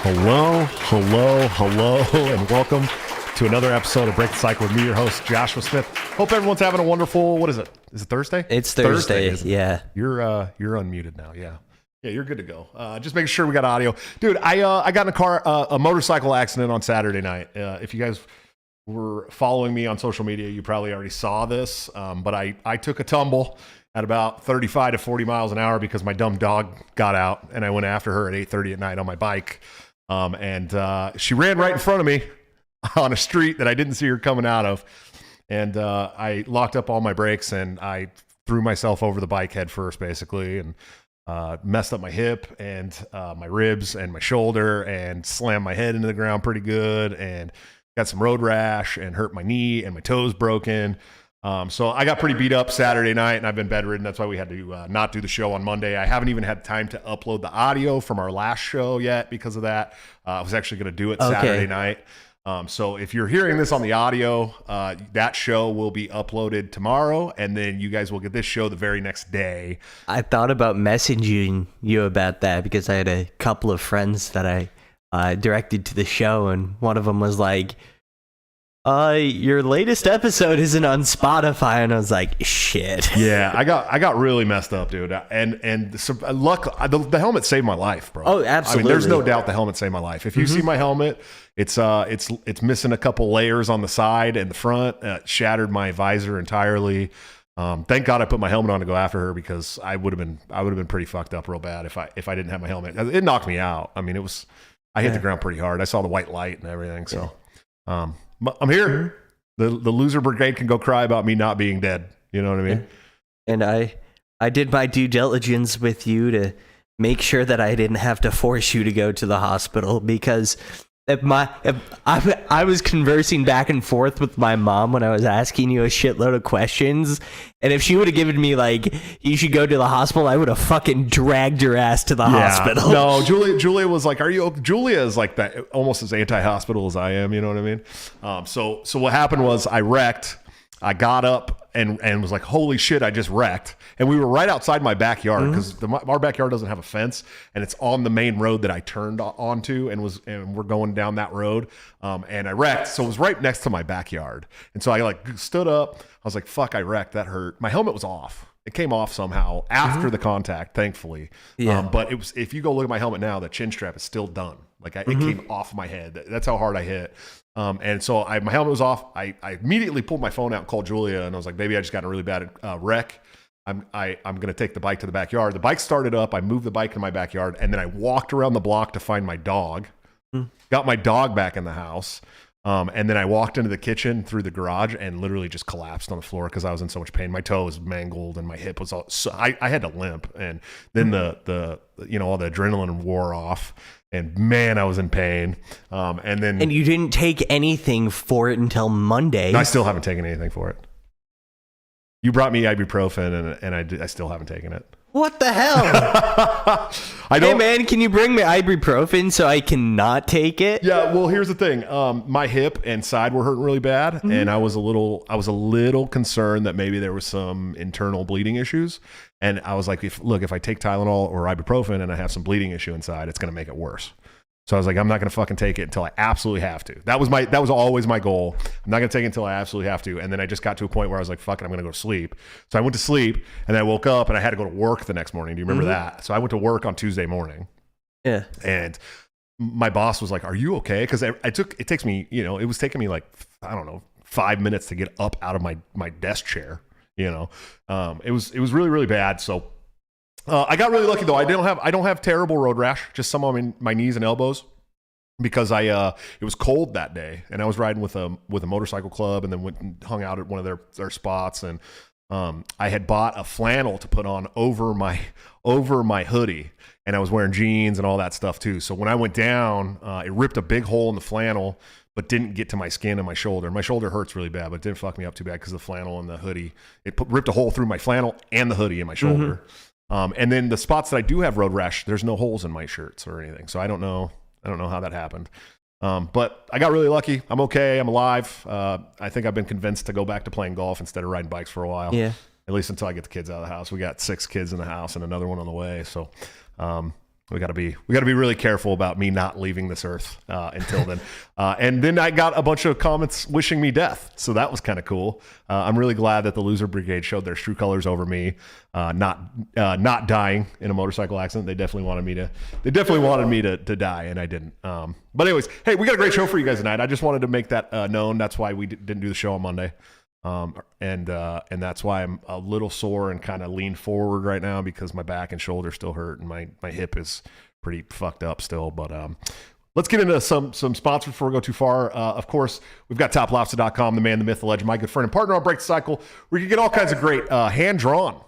Hello, and welcome to another episode of Break the Cycle with me, your host, Joshua Smith. Hope everyone's having a wonderful, what is it? Is it Thursday? It's Thursday, yeah. You're unmuted now, yeah. Yeah, you're good to go. Just making sure we got audio. Dude, I got in a motorcycle accident on Saturday night. If you guys were following me on social media, you probably already saw this, but I took a tumble at about 35 to 40 miles an hour because my dumb dog got out, and I went after her at 8:30 at night on my bike. And she ran right in front of me on a street that I didn't see her coming out of. And I locked up all my brakes and I threw myself over the bike head first, basically, and messed up my hip and my ribs and my shoulder and slammed my head into the ground pretty good and got some road rash and hurt my knee and my toes broken. So I got pretty beat up Saturday night and I've been bedridden. That's why we had to not do the show on Monday. I haven't even had time to upload the audio from our last show yet because of that. I was actually going to do it Saturday night. So if you're hearing this on the audio, that show will be uploaded tomorrow, and then you guys will get this show the very next day. I thought about messaging you about that because I had a couple of friends that I directed to the show, and one of them was like, your latest episode isn't on Spotify, and I was like, shit. Yeah, I got really messed up, dude. And luck, the helmet saved my life, bro. Oh, absolutely. I mean, there's no doubt the helmet saved my life. If you see my helmet, it's missing a couple layers on the side and the front. Shattered my visor entirely. Thank God I put my helmet on to go after her because I would have been pretty fucked up real bad if I didn't have my helmet. It knocked me out. I mean, I hit the ground pretty hard. I saw the white light and everything. So, I'm here. The loser brigade can go cry about me not being dead. You know what I mean? And I did my due diligence with you to make sure that I didn't have to force you to go to the hospital because I was conversing back and forth with my mom when I was asking you a shitload of questions, and if she would have given me like you should go to the hospital, I would have fucking dragged your ass to the hospital. No, Julia was like, Julia is like that, almost as anti-hospital as I am, you know what I mean? So what happened was I wrecked. I got up and was like, holy shit, I just wrecked. And we were right outside my backyard because our backyard doesn't have a fence and it's on the main road that I turned onto and we're going down that road. And I wrecked. So it was right next to my backyard. And so I like stood up. I was like, fuck, I wrecked. That hurt. My helmet was off. It came off somehow after the contact, thankfully. Yeah. But it was, if you go look at my helmet now, the chin strap is still done. Like it came off my head. That's how hard I hit. And so my helmet was off. I immediately pulled my phone out and called Julia, and I was like, "Baby, I just got in a really bad wreck. I'm going to take the bike to the backyard." The bike started up. I moved the bike to my backyard, and then I walked around the block to find my dog. Got my dog back in the house, and then I walked into the kitchen through the garage and literally just collapsed on the floor because I was in so much pain. My toe was mangled, and my hip was all. So I had to limp, and then the all the adrenaline wore off. And man, I was in pain. And you didn't take anything for it until Monday. No, I still haven't taken anything for it. You brought me ibuprofen, and I still haven't taken it. What the hell? Hey man, can you bring me ibuprofen so I can not take it? Yeah, well, here's the thing. My hip and side were hurting really bad, and I was a little concerned that maybe there was some internal bleeding issues. And I was like, if I take Tylenol or ibuprofen and I have some bleeding issue inside, it's going to make it worse. So I was like, I'm not going to fucking take it until I absolutely have to. That was always my goal. I'm not going to take it until I absolutely have to. And then I just got to a point where I was like, fuck it, I'm going to go to sleep. So I went to sleep and then I woke up and I had to go to work the next morning. Do you remember that? So I went to work on Tuesday morning. Yeah. And my boss was like, are you okay? Because it takes me, it was taking me like, I don't know, 5 minutes to get up out of my desk chair. It was really, really bad. So I got really lucky though. I don't have terrible road rash, just some on my knees and elbows because it was cold that day and I was riding with a motorcycle club and then went and hung out at one of their spots. And I had bought a flannel to put on over my hoodie, and I was wearing jeans and all that stuff too. So when I went down, it ripped a big hole in the flannel, but didn't get to my skin and my shoulder. My shoulder hurts really bad, but it didn't fuck me up too bad because of the flannel and the hoodie. It ripped a hole through my flannel and the hoodie in my shoulder. And then the spots that I do have road rash, there's no holes in my shirts or anything. So I don't know how that happened. But I got really lucky. I'm okay. I'm alive. I think I've been convinced to go back to playing golf instead of riding bikes for a while. Yeah. At least until I get the kids out of the house. We got 6 kids in the house and another one on the way. So we got to be really careful about me not leaving this earth until then. And then I got a bunch of comments wishing me death, so that was kind of cool. I'm really glad that the Loser Brigade showed their true colors over me, not dying in a motorcycle accident. They definitely wanted me to die, and I didn't. But anyways, hey, we got a great show for you guys tonight. I just wanted to make that known. That's why we didn't do the show on Monday. And that's why I'm a little sore and kind of lean forward right now, because my back and shoulder still hurt and my hip is pretty fucked up still. But let's get into some sponsors before we go too far. Of course, we've got toplobster.com, the man, the myth, the legend, my good friend and partner on Break the Cycle, where you can get all kinds of great hand-drawn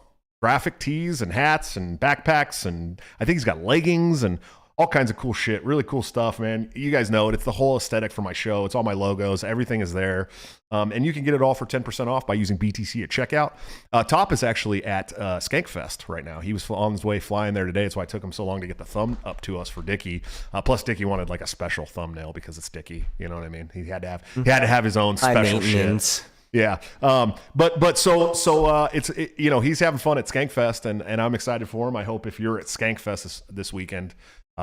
graphic tees and hats and backpacks, and I think he's got leggings and all kinds of cool shit. Really cool stuff, man. You guys know it. It's the whole aesthetic for my show. It's all my logos. Everything is there. And you can get it all for 10% off by using BTC at checkout. Top is actually at Skankfest right now. He was on his way flying there today. That's why it took him so long to get the thumb up to us for Dickie. Plus, Dickie wanted like a special thumbnail because it's Dickie. You know what I mean? He had to have his own special shit. Yeah. But so it's you know, he's having fun at Skankfest, and I'm excited for him. I hope if you're at Skankfest this weekend,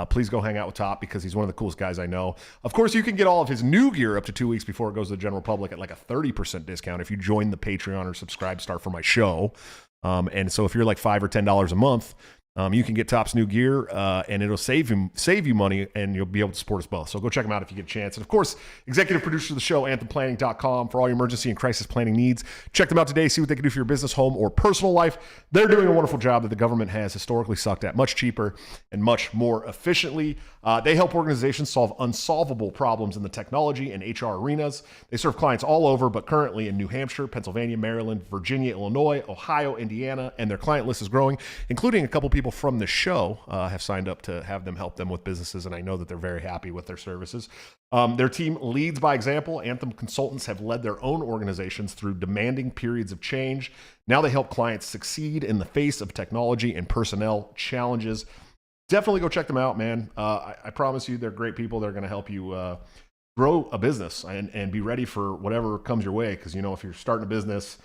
please go hang out with Top, because he's one of the coolest guys I know. Of course, you can get all of his new gear up to 2 weeks before it goes to the general public at like a 30% discount if you join the Patreon or subscribe star for my show. And so if you're like $5 or $10 a month, you can get Top's new gear, and it'll save you money, and you'll be able to support us both. So go check them out if you get a chance. And of course, executive producer of the show, anthemplanning.com, for all your emergency and crisis planning needs. Check them out today. See what they can do for your business, home, or personal life. They're doing a wonderful job that the government has historically sucked at, much cheaper and much more efficiently. They help organizations solve unsolvable problems in the technology and HR arenas. They serve clients all over, but currently in New Hampshire, Pennsylvania, Maryland, Virginia, Illinois, Ohio, Indiana, and their client list is growing, including a couple people from the show have signed up to have them help them with businesses, and I know that they're very happy with their services. Their team leads by example. Anthem consultants have led their own organizations through demanding periods of change. Now they help clients succeed in the face of technology and personnel challenges. Definitely go check them out, man. I promise you, they're great people. They're going to help you grow a business and be ready for whatever comes your way. Because, you know, if you're starting a business,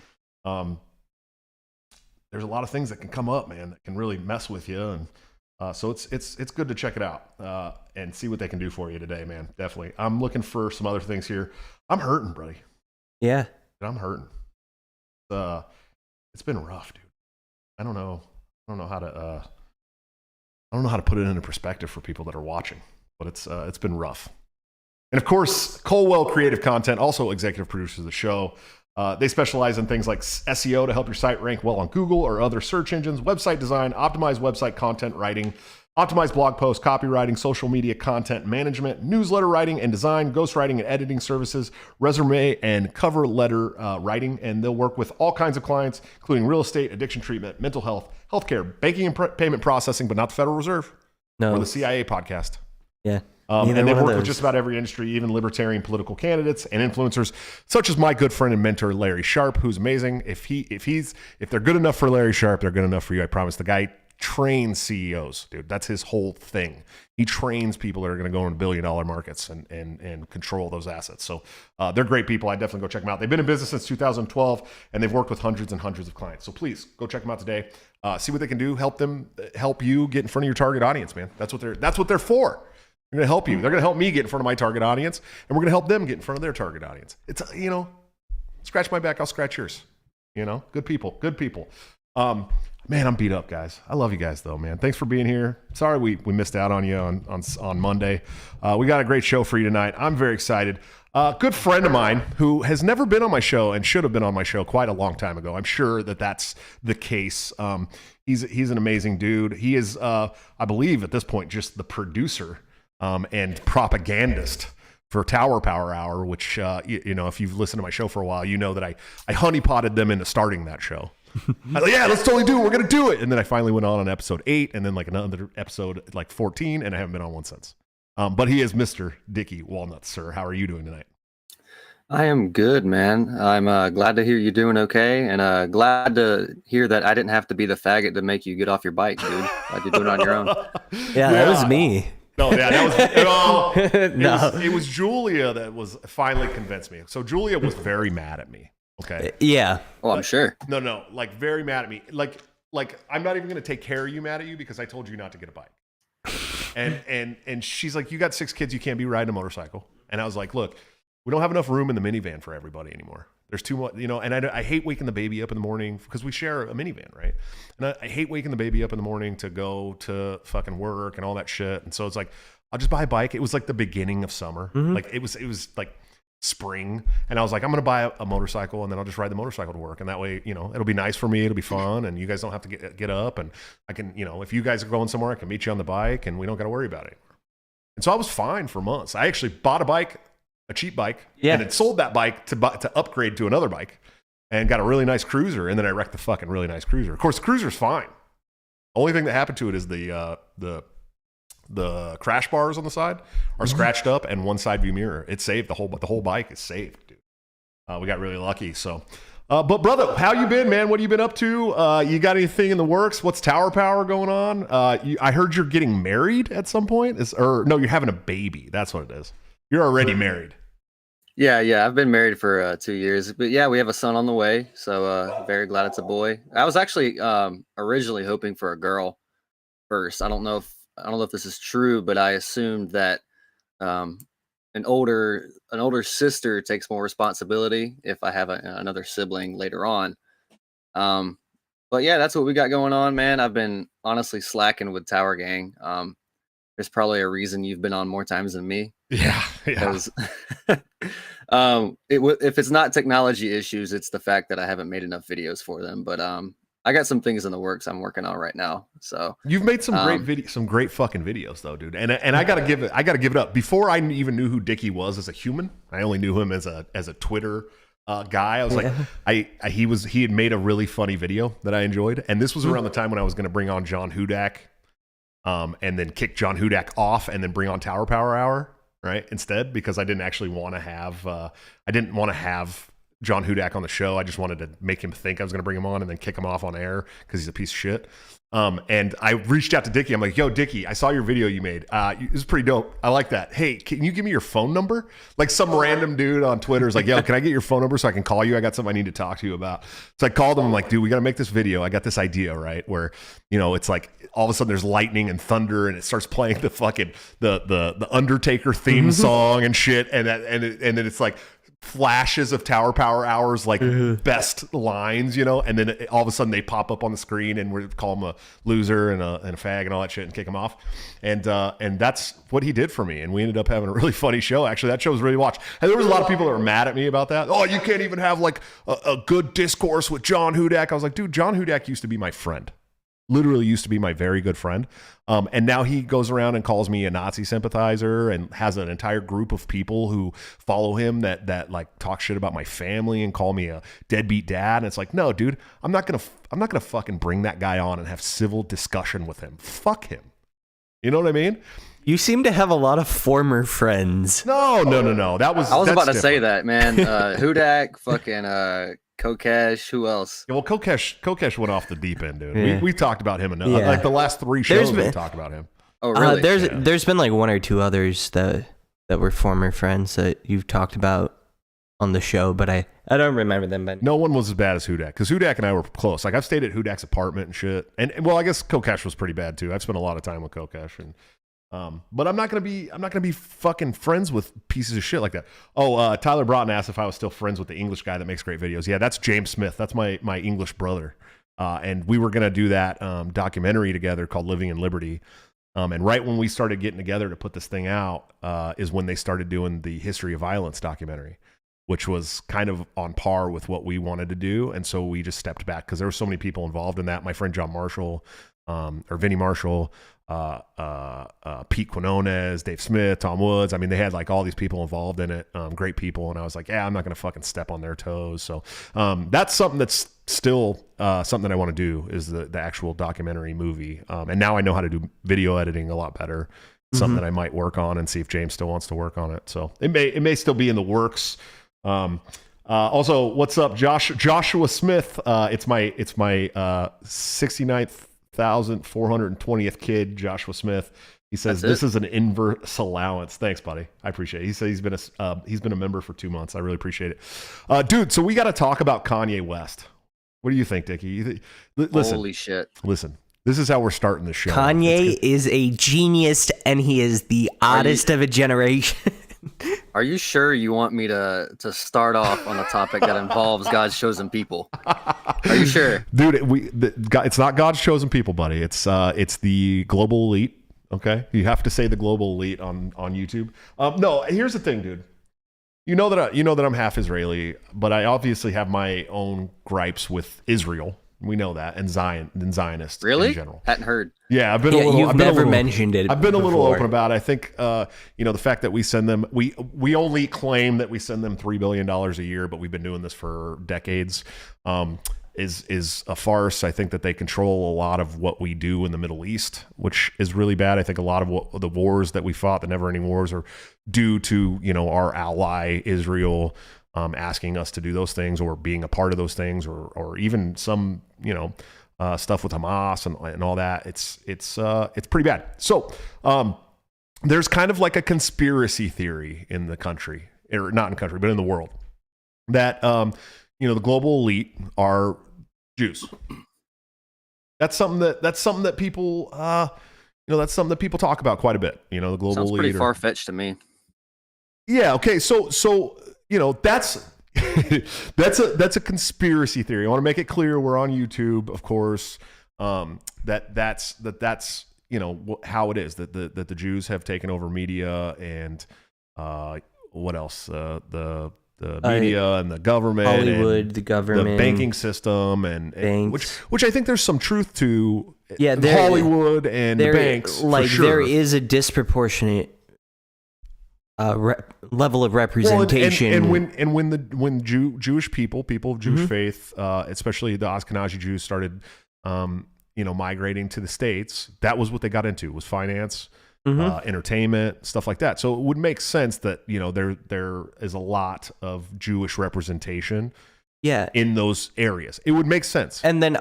there's a lot of things that can come up, man, that can really mess with you. And so it's good to check it out and see what they can do for you today, man. Definitely. I'm looking for some other things here. I'm hurting, buddy. Yeah. I'm hurting. It's been rough, dude. I don't know how to put it into perspective for people that are watching, but it's been rough. And of course, Colwell Creative Content, also executive producers of the show. They specialize in things like SEO to help your site rank well on Google or other search engines, website design, optimized website content writing, optimized blog posts, copywriting, social media content management, newsletter writing and design, ghostwriting and editing services, resume and cover letter writing. And they'll work with all kinds of clients, including real estate, addiction treatment, mental health, healthcare, banking and payment processing, but not the Federal Reserve or the CIA podcast. Yeah. And they've worked with just about every industry, even libertarian political candidates and influencers, such as my good friend and mentor, Larry Sharp, who's amazing. If they're good enough for Larry Sharp, they're good enough for you. I promise. The guy trains CEOs, dude. That's his whole thing. He trains people that are going to go into billion-dollar markets and control those assets. So they're great people. I definitely go check them out. They've been in business since 2012, and they've worked with hundreds and hundreds of clients. So please go check them out today. See what they can do. Help you get in front of your target audience, man. That's what they're for. They're going to help you. They're going to help me get in front of my target audience, and we're going to help them get in front of their target audience. It's, you know, scratch my back, I'll scratch yours. You know, good people. Man, I'm beat up, guys. I love you guys, though, man. Thanks for being here. Sorry we missed out on you on Monday. We got a great show for you tonight. I'm very excited. Good friend of mine who has never been on my show and should have been on my show quite a long time ago. I'm sure that's the case. He's an amazing dude. He is, I believe, at this point, just the producer and propagandist for Tower Power Hour, which, you know, if you've listened to my show for a while, you know that I honeypotted them into starting that show. I was like, yeah, let's totally do it. We're going to do it. And then I finally went on episode 8 and then like another episode like 14, and I haven't been on one since. But he is Mr. Dickie Walnuts, sir. How are you doing tonight? I am good, man. I'm glad to hear you're doing okay, and glad to hear that I didn't have to be the faggot to make you get off your bike, dude. Glad you're doing it on your own. Yeah, that was me. No, yeah, that was it was Julia that was finally convinced me. So Julia was very mad at me. Okay. Yeah. Oh, I'm sure. No, like very mad at me. Like I'm not even going to take care of you mad at you because I told you not to get a bike. And she's like, you got 6 kids, you can't be riding a motorcycle. And I was like, look, we don't have enough room in the minivan for everybody anymore. There's too much, and I hate waking the baby up in the morning because we share a minivan, right? And I hate waking the baby up in the morning to go to fucking work and all that shit. And so it's like, I'll just buy a bike. It was like the beginning of summer. Like it was like spring. And I was like, I'm going to buy a motorcycle and then I'll just ride the motorcycle to work. And that way, it'll be nice for me. It'll be fun. And you guys don't have to get up. And I can, if you guys are going somewhere, I can meet you on the bike and we don't got to worry about it. And so I was fine for months. I actually bought a cheap bike, and it sold that bike to upgrade to another bike and got a really nice cruiser. And then I wrecked the fucking really nice cruiser. Of course, the cruiser's fine. Only thing that happened to it is the crash bars on the side are scratched up and one side view mirror. It's saved. The whole bike is saved, dude. We got really lucky. So, but brother, how you been, man? What have you been up to? You got anything in the works? What's Tower Power going on? I heard you're getting married at some point. No, you're having a baby. That's what it is. You're already married. Yeah. I've been married for 2 years, but yeah, we have a son on the way. So very glad it's a boy. I was actually originally hoping for a girl first. I don't know if this is true, but I assumed that an older sister takes more responsibility if I have another sibling later on. But yeah, that's what we got going on, man. I've been honestly slacking with Tower Gang. There's probably a reason you've been on more times than me. Yeah. Because if it's not technology issues, it's the fact that I haven't made enough videos for them. But I got some things in the works I'm working on right now. So you've made some great fucking videos though, dude. And I gotta give it up. Before I even knew who Dickie was as a human, I only knew him as a Twitter guy. I was like, he had made a really funny video that I enjoyed, and this was around the time when I was going to bring on John Hudak, and then kick John Hudak off, and then bring on Tower Power Hour, right? Instead, because I didn't actually want to have John Hudak on the show. I just wanted to make him think I was going to bring him on and then kick him off on air because he's a piece of shit. And I reached out to Dickie. I'm like, yo, Dickie, I saw your video you made. It was pretty dope. I like that. Hey, can you give me your phone number? Like some random dude on Twitter is like, yo, can I get your phone number so I can call you? I got something I need to talk to you about. So I called him. I'm like, dude, we got to make this video. I got this idea, right? Where, it's like all of a sudden there's lightning and thunder and it starts playing the fucking, the Undertaker theme song and shit. And then it's like, flashes of Tower Power Hours, like best lines, and then all of a sudden they pop up on the screen and we call him a loser and a fag and all that shit and kick him off. And that's what he did for me. And we ended up having a really funny show. Actually, that show was really watched. And there was a lot of people that were mad at me about that. Oh, you can't even have like a good discourse with John Hudak. I was like, dude, John Hudak used to be my friend. Literally used to be my very good friend. And now he goes around and calls me a Nazi sympathizer and has an entire group of people who follow him that like talk shit about my family and call me a deadbeat dad. And it's like, no, dude, I'm not gonna fucking bring that guy on and have civil discussion with him. Fuck him. You know what I mean? You seem to have a lot of former friends. No. I was about to say that, man. Hudak, fucking Kokesh, who else? Yeah, well, Kokesh went off the deep end, dude. Yeah. We talked about him enough. Yeah. Like the last 3 shows we talked about him. Oh, really? There's been like 1 or 2 others that were former friends that you've talked about on the show, but I don't remember them. But no one was as bad as Hudak, because Hudak and I were close. Like I've stayed at Hudak's apartment and shit. And well, I guess Kokesh was pretty bad too. I've spent a lot of time with Kokesh and. But I'm not gonna be fucking friends with pieces of shit like that. Oh, Tyler Broughton asked if I was still friends with the English guy that makes great videos. Yeah, that's James Smith. That's my English brother. And we were gonna do that documentary together called Living in Liberty. And right when we started getting together to put this thing out, is when they started doing the History of Violence documentary, which was kind of on par with what we wanted to do. And so we just stepped back because there were so many people involved in that. My friend John Marshall, or Vinnie Marshall, Pete Quinones, Dave Smith, Tom Woods. I mean, they had like all these people involved in it, great people. And I was like, yeah, I'm not going to fucking step on their toes. So that's something that's still something that I want to do is the actual documentary movie. And now I know how to do video editing a lot better. Something that I might work on and see if James still wants to work on it. So it may still be in the works. Also, what's up, Joshua Smith? It's my 69,420th kid, Joshua Smith. He says this is an inverse allowance. Thanks, buddy. I appreciate it. He said he's been a member for 2 months. I really appreciate it, dude. So we got to talk about Kanye West. What do you think, Dickie? Listen, holy shit! Listen, This is how we're starting the show. Kanye is a genius, and he is the oddest of a generation. Are you sure you want me to start off on a topic that involves God's chosen people? Are you sure? Dude, it's not God's chosen people, buddy. It's the global elite. Okay, you have to say the global elite on YouTube. No, here's the thing, dude. You know that I'm half Israeli, but I obviously have my own gripes with Israel. We know that, and Zionists really? In general. Hadn't heard. Yeah, I've been a little. You've never mentioned it. I've been a little before. open about it. I think the fact that we send them, we only claim that we send them $3 billion a year, but we've been doing this for decades. Is a farce. I think that they control a lot of what we do in the Middle East, which is really bad. I think a lot of what the wars that we fought, the never-ending wars, are due to our ally Israel asking us to do those things, or being a part of those things, or even some stuff with Hamas and all that. It's pretty bad. So there's kind of like a conspiracy theory in the country, or not in the country, but in the world, that the global elite are Jews. That's something that people that's something that people talk about quite a bit. The global Sounds elite. pretty far-fetched to me. Yeah. Okay. So that's that's a conspiracy theory. I want to make it clear we're on YouTube, of course. That's how it is that the Jews have taken over media, and what else? The media and the government, Hollywood, and the government, the banking system, and which I think there's some truth to. Yeah, Hollywood and the banks. Like for sure. there is a disproportionate level of representation. When Jewish people of Jewish faith, especially the Ashkenazi Jews, started migrating to the States, that was what they got into, was finance, entertainment, stuff like that. So it would make sense that there is a lot of Jewish representation in those areas. It would make sense. And then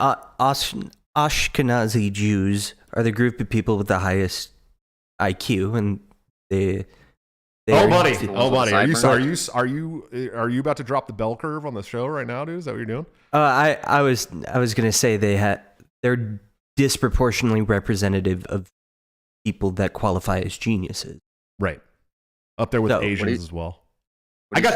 Ashkenazi Jews are the group of people with the highest IQ, and they buddy. Are you about to drop the bell curve on the show right now, dude? Is that what you're doing? I was gonna say they're disproportionately representative of people that qualify as geniuses. Right. Up there with Asians as well. I got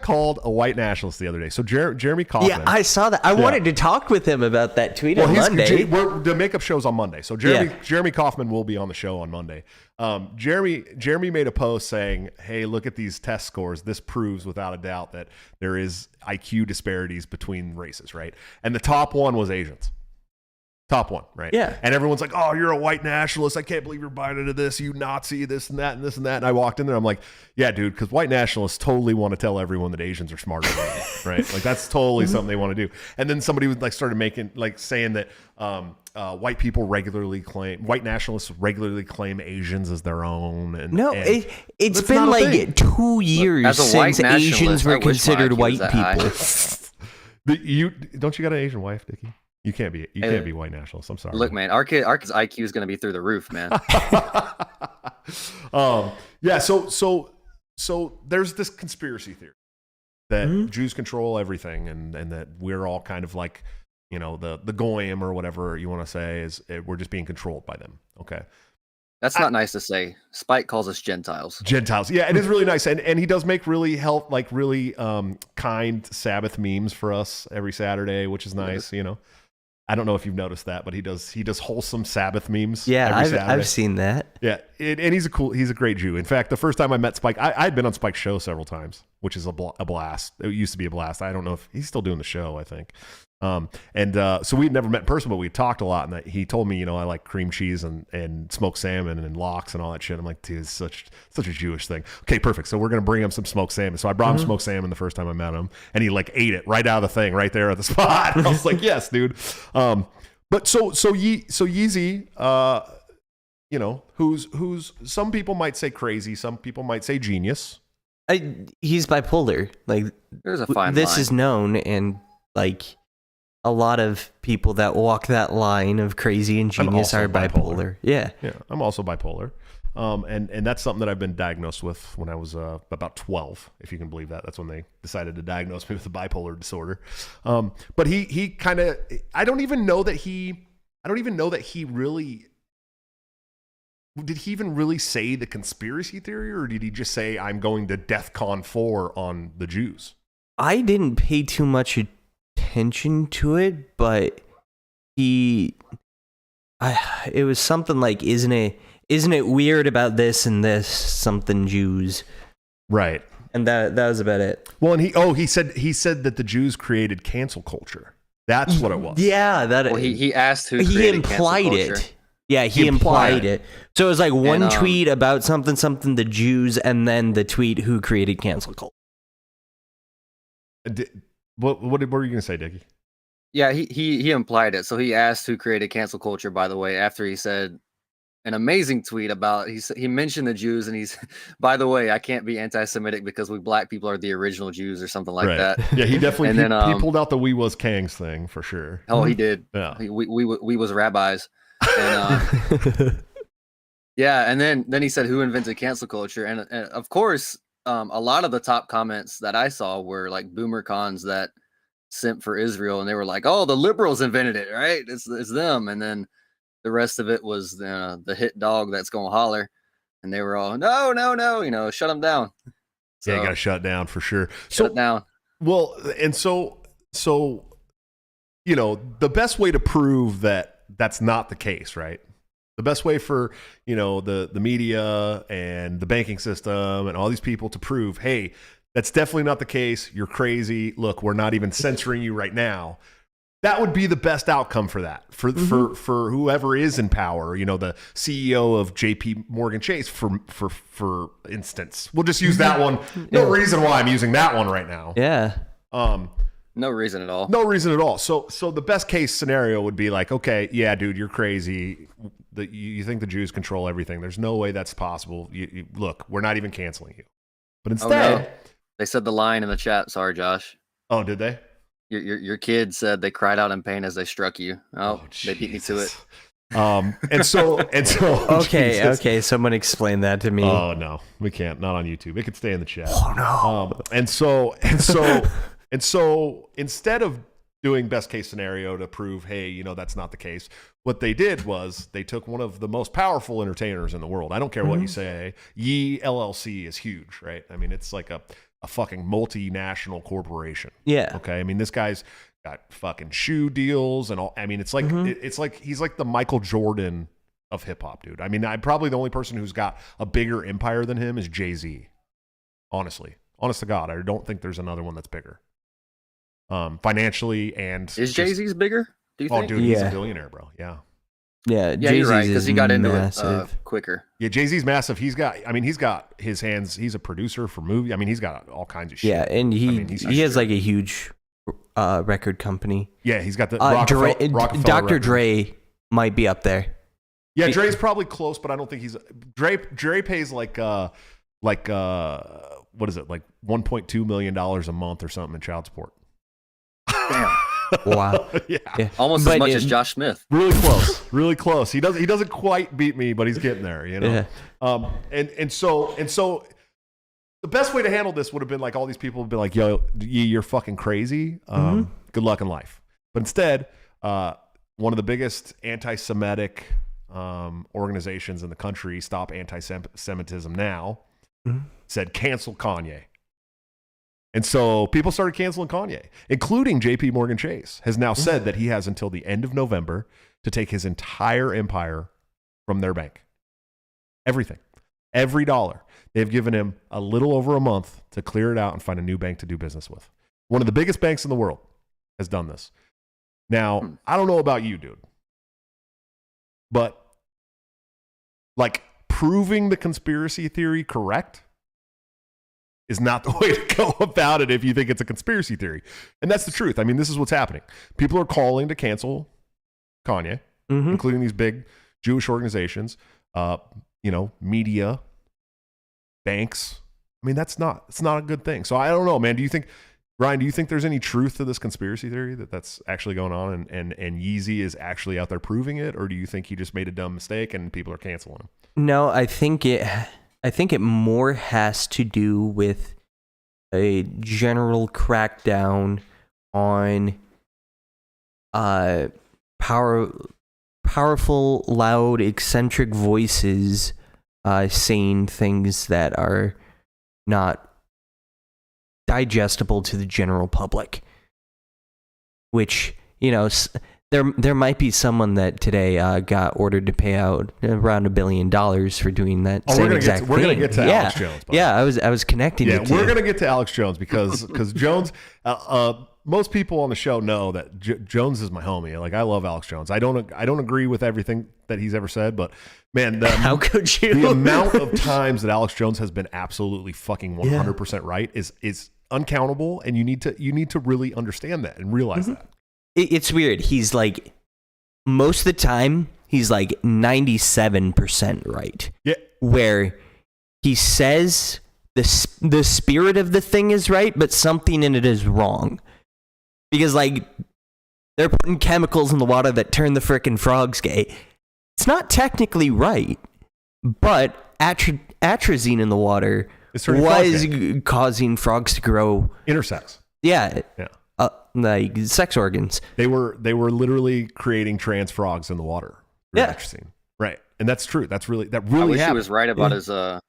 called a white nationalist the other day. So Jeremy Kaufman. Yeah, I saw that. I wanted to talk with him about that tweet on Monday. The makeup show's on Monday. So Jeremy Kaufman will be on the show on Monday. Jeremy made a post saying, "Hey, look at these test scores. This proves without a doubt that there is IQ disparities between races, right?" And the top one was Asians. Top one, right? Yeah. And everyone's like, "Oh, you're a white nationalist. I can't believe you're buying into this, you Nazi, this and that and this and that." And I walked in there, I'm like, "Yeah, dude, because white nationalists totally want to tell everyone that Asians are smarter than them, right? Like that's totally something they want to do." And then somebody would saying that white nationalists regularly claim Asians as their own. And it's been like 2 years since Asians were considered white people. You got an Asian wife, Dickie? You can't be white nationalist. I'm sorry. Look, man, our kid's IQ is going to be through the roof, man. Yeah. So there's this conspiracy theory that Jews control everything, and that we're all kind of like, the goyim or whatever you want to say is we're just being controlled by them. Okay. That's not nice to say. Spike calls us Gentiles. Gentiles. Yeah, it is really nice. And he does make really kind Sabbath memes for us every Saturday, which is nice, I don't know if you've noticed that, but he does wholesome Sabbath memes. Yeah, I've seen that. Yeah, and he's a great Jew. In fact, the first time I met Spike, I'd been on Spike's show several times, which is a blast. It used to be a blast. I don't know if he's still doing the show, I think. So we'd never met in person, but we talked a lot. And he told me, I like cream cheese and smoked salmon and lox and all that shit. I'm like, dude, it's such a Jewish thing. Okay, perfect. So we're going to bring him some smoked salmon. So I brought him smoked salmon the first time I met him, and he ate it right out of the thing right there at the spot. I was like, yes, dude. But so Yeezy, who's some people might say crazy, some people might say genius. He's bipolar. Like, there's a fine this line. is known, and like a lot of people that walk that line of crazy and genius are bipolar. Yeah, I'm also bipolar. And that's something that I've been diagnosed with when I was about 12, if you can believe that. That's when they decided to diagnose me with a bipolar disorder. But he kind of, I don't even know that he really, did he even really say the conspiracy theory, or did he just say, I'm going to DEFCON 4 on the Jews? I didn't pay too much attention to it, but it was something like, isn't it weird about this and this, something Jews? Right. And that was about it. Well, and he said that the Jews created cancel culture. That's what it was. Yeah, Well, he asked who he created implied cancel it. culture. Yeah, he implied it. So it was like one tweet about something the Jews, and then the tweet who created cancel culture. What were you going to say, Dickie? Yeah, he implied it. So he asked who created cancel culture, by the way, after he said an amazing tweet about, he mentioned the Jews, and he's, by the way, I can't be anti-Semitic because we black people are the original Jews or something like that. Yeah, he definitely, and then, he pulled out the we was Kangs thing for sure. Oh, he did. Yeah. We was rabbis. And, yeah, and then he said who invented cancel culture, and of course, a lot of the top comments that I saw were like boomer cons that simp for Israel, and they were like, "Oh, the liberals invented it, right? It's them." And then the rest of it was the hit dog that's gonna holler, and they were all, no, shut them down. So, yeah, you got to shut down for sure. Shut down. Well, and so the best way to prove that that's not the case, right? The best way for, the media and the banking system and all these people to prove, hey, that's definitely not the case. You're crazy. Look, we're not even censoring you right now. That would be the best outcome for that, for whoever is in power. The CEO of JP Morgan Chase, for instance. We'll just use that one. No reason why I'm using that one right now. Yeah. No reason at all. No reason at all. So the best case scenario would be like, okay, yeah, dude, you're crazy. You think the Jews control everything. There's no way that's possible. Look, we're not even canceling you. But instead, no. They said the line in the chat. Sorry, Josh. Oh, did they? Your kid said they cried out in pain as they struck you. Oh, they beat me to it. And so okay, someone explain that to me. Oh no, we can't. Not on YouTube. It could stay in the chat. Oh no. And so instead of doing best case scenario to prove, hey, that's not the case, what they did was they took one of the most powerful entertainers in the world. I don't care what you say. Ye LLC is huge, right? I mean, it's like a fucking multinational corporation. Yeah. Okay. I mean, this guy's got fucking shoe deals and all. I mean, it's like it's like he's like the Michael Jordan of hip hop, dude. I mean, I'm probably the only person who's got a bigger empire than him is Jay-Z. Honestly, honest to God, I don't think there's another one that's bigger. Financially and is Jay-Z's bigger? Do you think? Oh, dude, he's a billionaire, bro. Yeah. Yeah, you're right, because he got into massive. it quicker. Yeah, Jay-Z's massive. He's got his hands. He's a producer for movies. I mean, he's got all kinds of shit. Yeah, and he has like a huge record company. Yeah, he's got the Dr. Rockefeller Dre might be up there. Yeah, Dre's probably close, but I don't think he's Dre pays like what is it, like $1.2 million a month or something in child support. Damn. Wow. Yeah. Almost as much as Josh Smith. Really close. He doesn't quite beat me, but he's getting there, Yeah. And so the best way to handle this would have been like all these people would be like, yo, you're fucking crazy. Good luck in life. But instead, one of the biggest anti-Semitic organizations in the country, Stop Anti-Semitism Now, said cancel Kanye. And so people started canceling Kanye, including JP Morgan Chase has now said that he has until the end of November to take his entire empire from their bank. Everything. Every dollar. They've given him a little over a month to clear it out and find a new bank to do business with. One of the biggest banks in the world has done this. Now, I don't know about you, dude, but like proving the conspiracy theory correct is not the way to go about it if you think it's a conspiracy theory. And that's the truth. I mean, this is what's happening. People are calling to cancel Kanye, including these big Jewish organizations, media, banks. I mean, it's not a good thing. So I don't know, man. Do you think Ryan, do you think there's any truth to this conspiracy theory that's actually going on, and Yeezy is actually out there proving it, or do you think he just made a dumb mistake and people are canceling him? No, I think it more has to do with a general crackdown on powerful, loud, eccentric voices saying things that are not digestible to the general public. Which, there might be someone that today got ordered to pay out around $1 billion for doing that same exact thing. We're gonna get to Alex Jones. Yeah, I was connecting it to. We're gonna get to Alex Jones because Jones. Most people on the show know that Jones is my homie. Like, I love Alex Jones. I don't agree with everything that he's ever said, but man, how could you? The amount of times that Alex Jones has been absolutely fucking 100% right is uncountable, and you need to really understand that and realize that. It's weird. He's like, most of the time, he's like 97% right. Yeah. Where he says the spirit of the thing is right, but something in it is wrong. Because, like, they're putting chemicals in the water that turn the frickin' frogs gay. It's not technically right, but atrazine in the water was causing frogs to grow intersex. Yeah. Like sex organs. They were literally creating trans frogs in the water. Atrazine. Right. And that's true. That really I wish happened. He was right about his I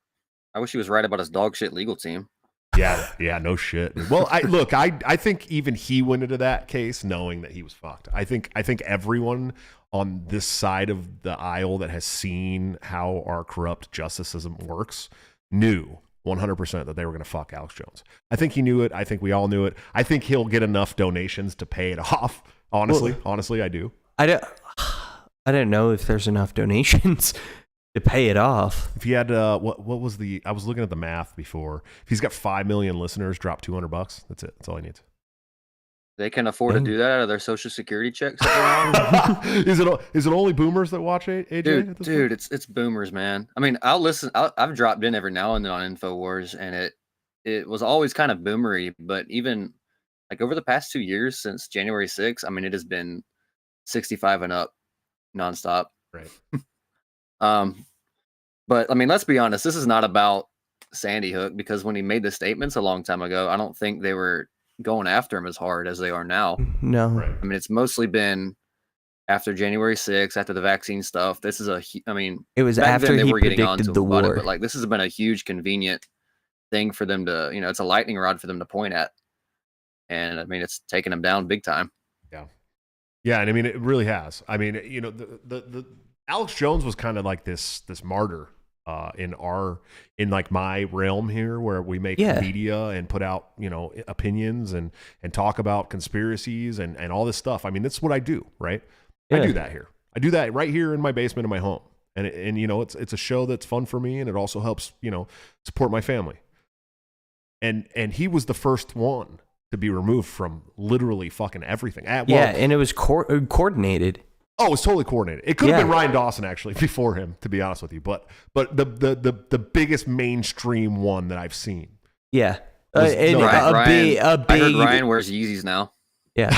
wish he was right about his dog shit legal team. Yeah, no shit. Well, I think even he went into that case knowing that he was fucked. I think everyone on this side of the aisle that has seen how our corrupt justice system works knew 100% that they were going to fuck Alex Jones. I think he knew it. I think we all knew it. I think he'll get enough donations to pay it off. Honestly, I do. I don't know if there's enough donations to pay it off. If he had what was the? I was looking at the math before. If he's got 5 million listeners, drop $200. That's it. That's all he needs. They can afford to do that out of their social security checks. Is it only boomers that watch AJ? Dude, it's boomers, man. I mean, I'll listen. I've dropped in every now and then on InfoWars, and it was always kind of boomery. But even like over the past 2 years since January 6th, I mean, it has been 65 and up, nonstop. Right. But I mean, let's be honest. This is not about Sandy Hook, because when he made the statements a long time ago, I don't think they were going after him as hard as they are now. No. Right. I mean, it's mostly been after January 6th, after the vaccine stuff. This is it was after he predicted the war. But like, this has been a huge convenient thing for them to, it's a lightning rod for them to point at. And I mean, it's taken them down big time. Yeah. Yeah. And I mean, it really has. I mean, the Alex Jones was kind of like this martyr in like my realm here, where we make media and put out opinions and talk about conspiracies and all this stuff. I mean, that's what I do, right? I do that here. I do that right here in my basement in my home, and it's a show that's fun for me, and it also helps support my family. And he was the first one to be removed from literally fucking everything. And it was coordinated. Oh, it was totally coordinated. It could have been Ryan Dawson actually before him, to be honest with you. But the biggest mainstream one that I've seen. Yeah. I heard Ryan wears Yeezys now. Yeah.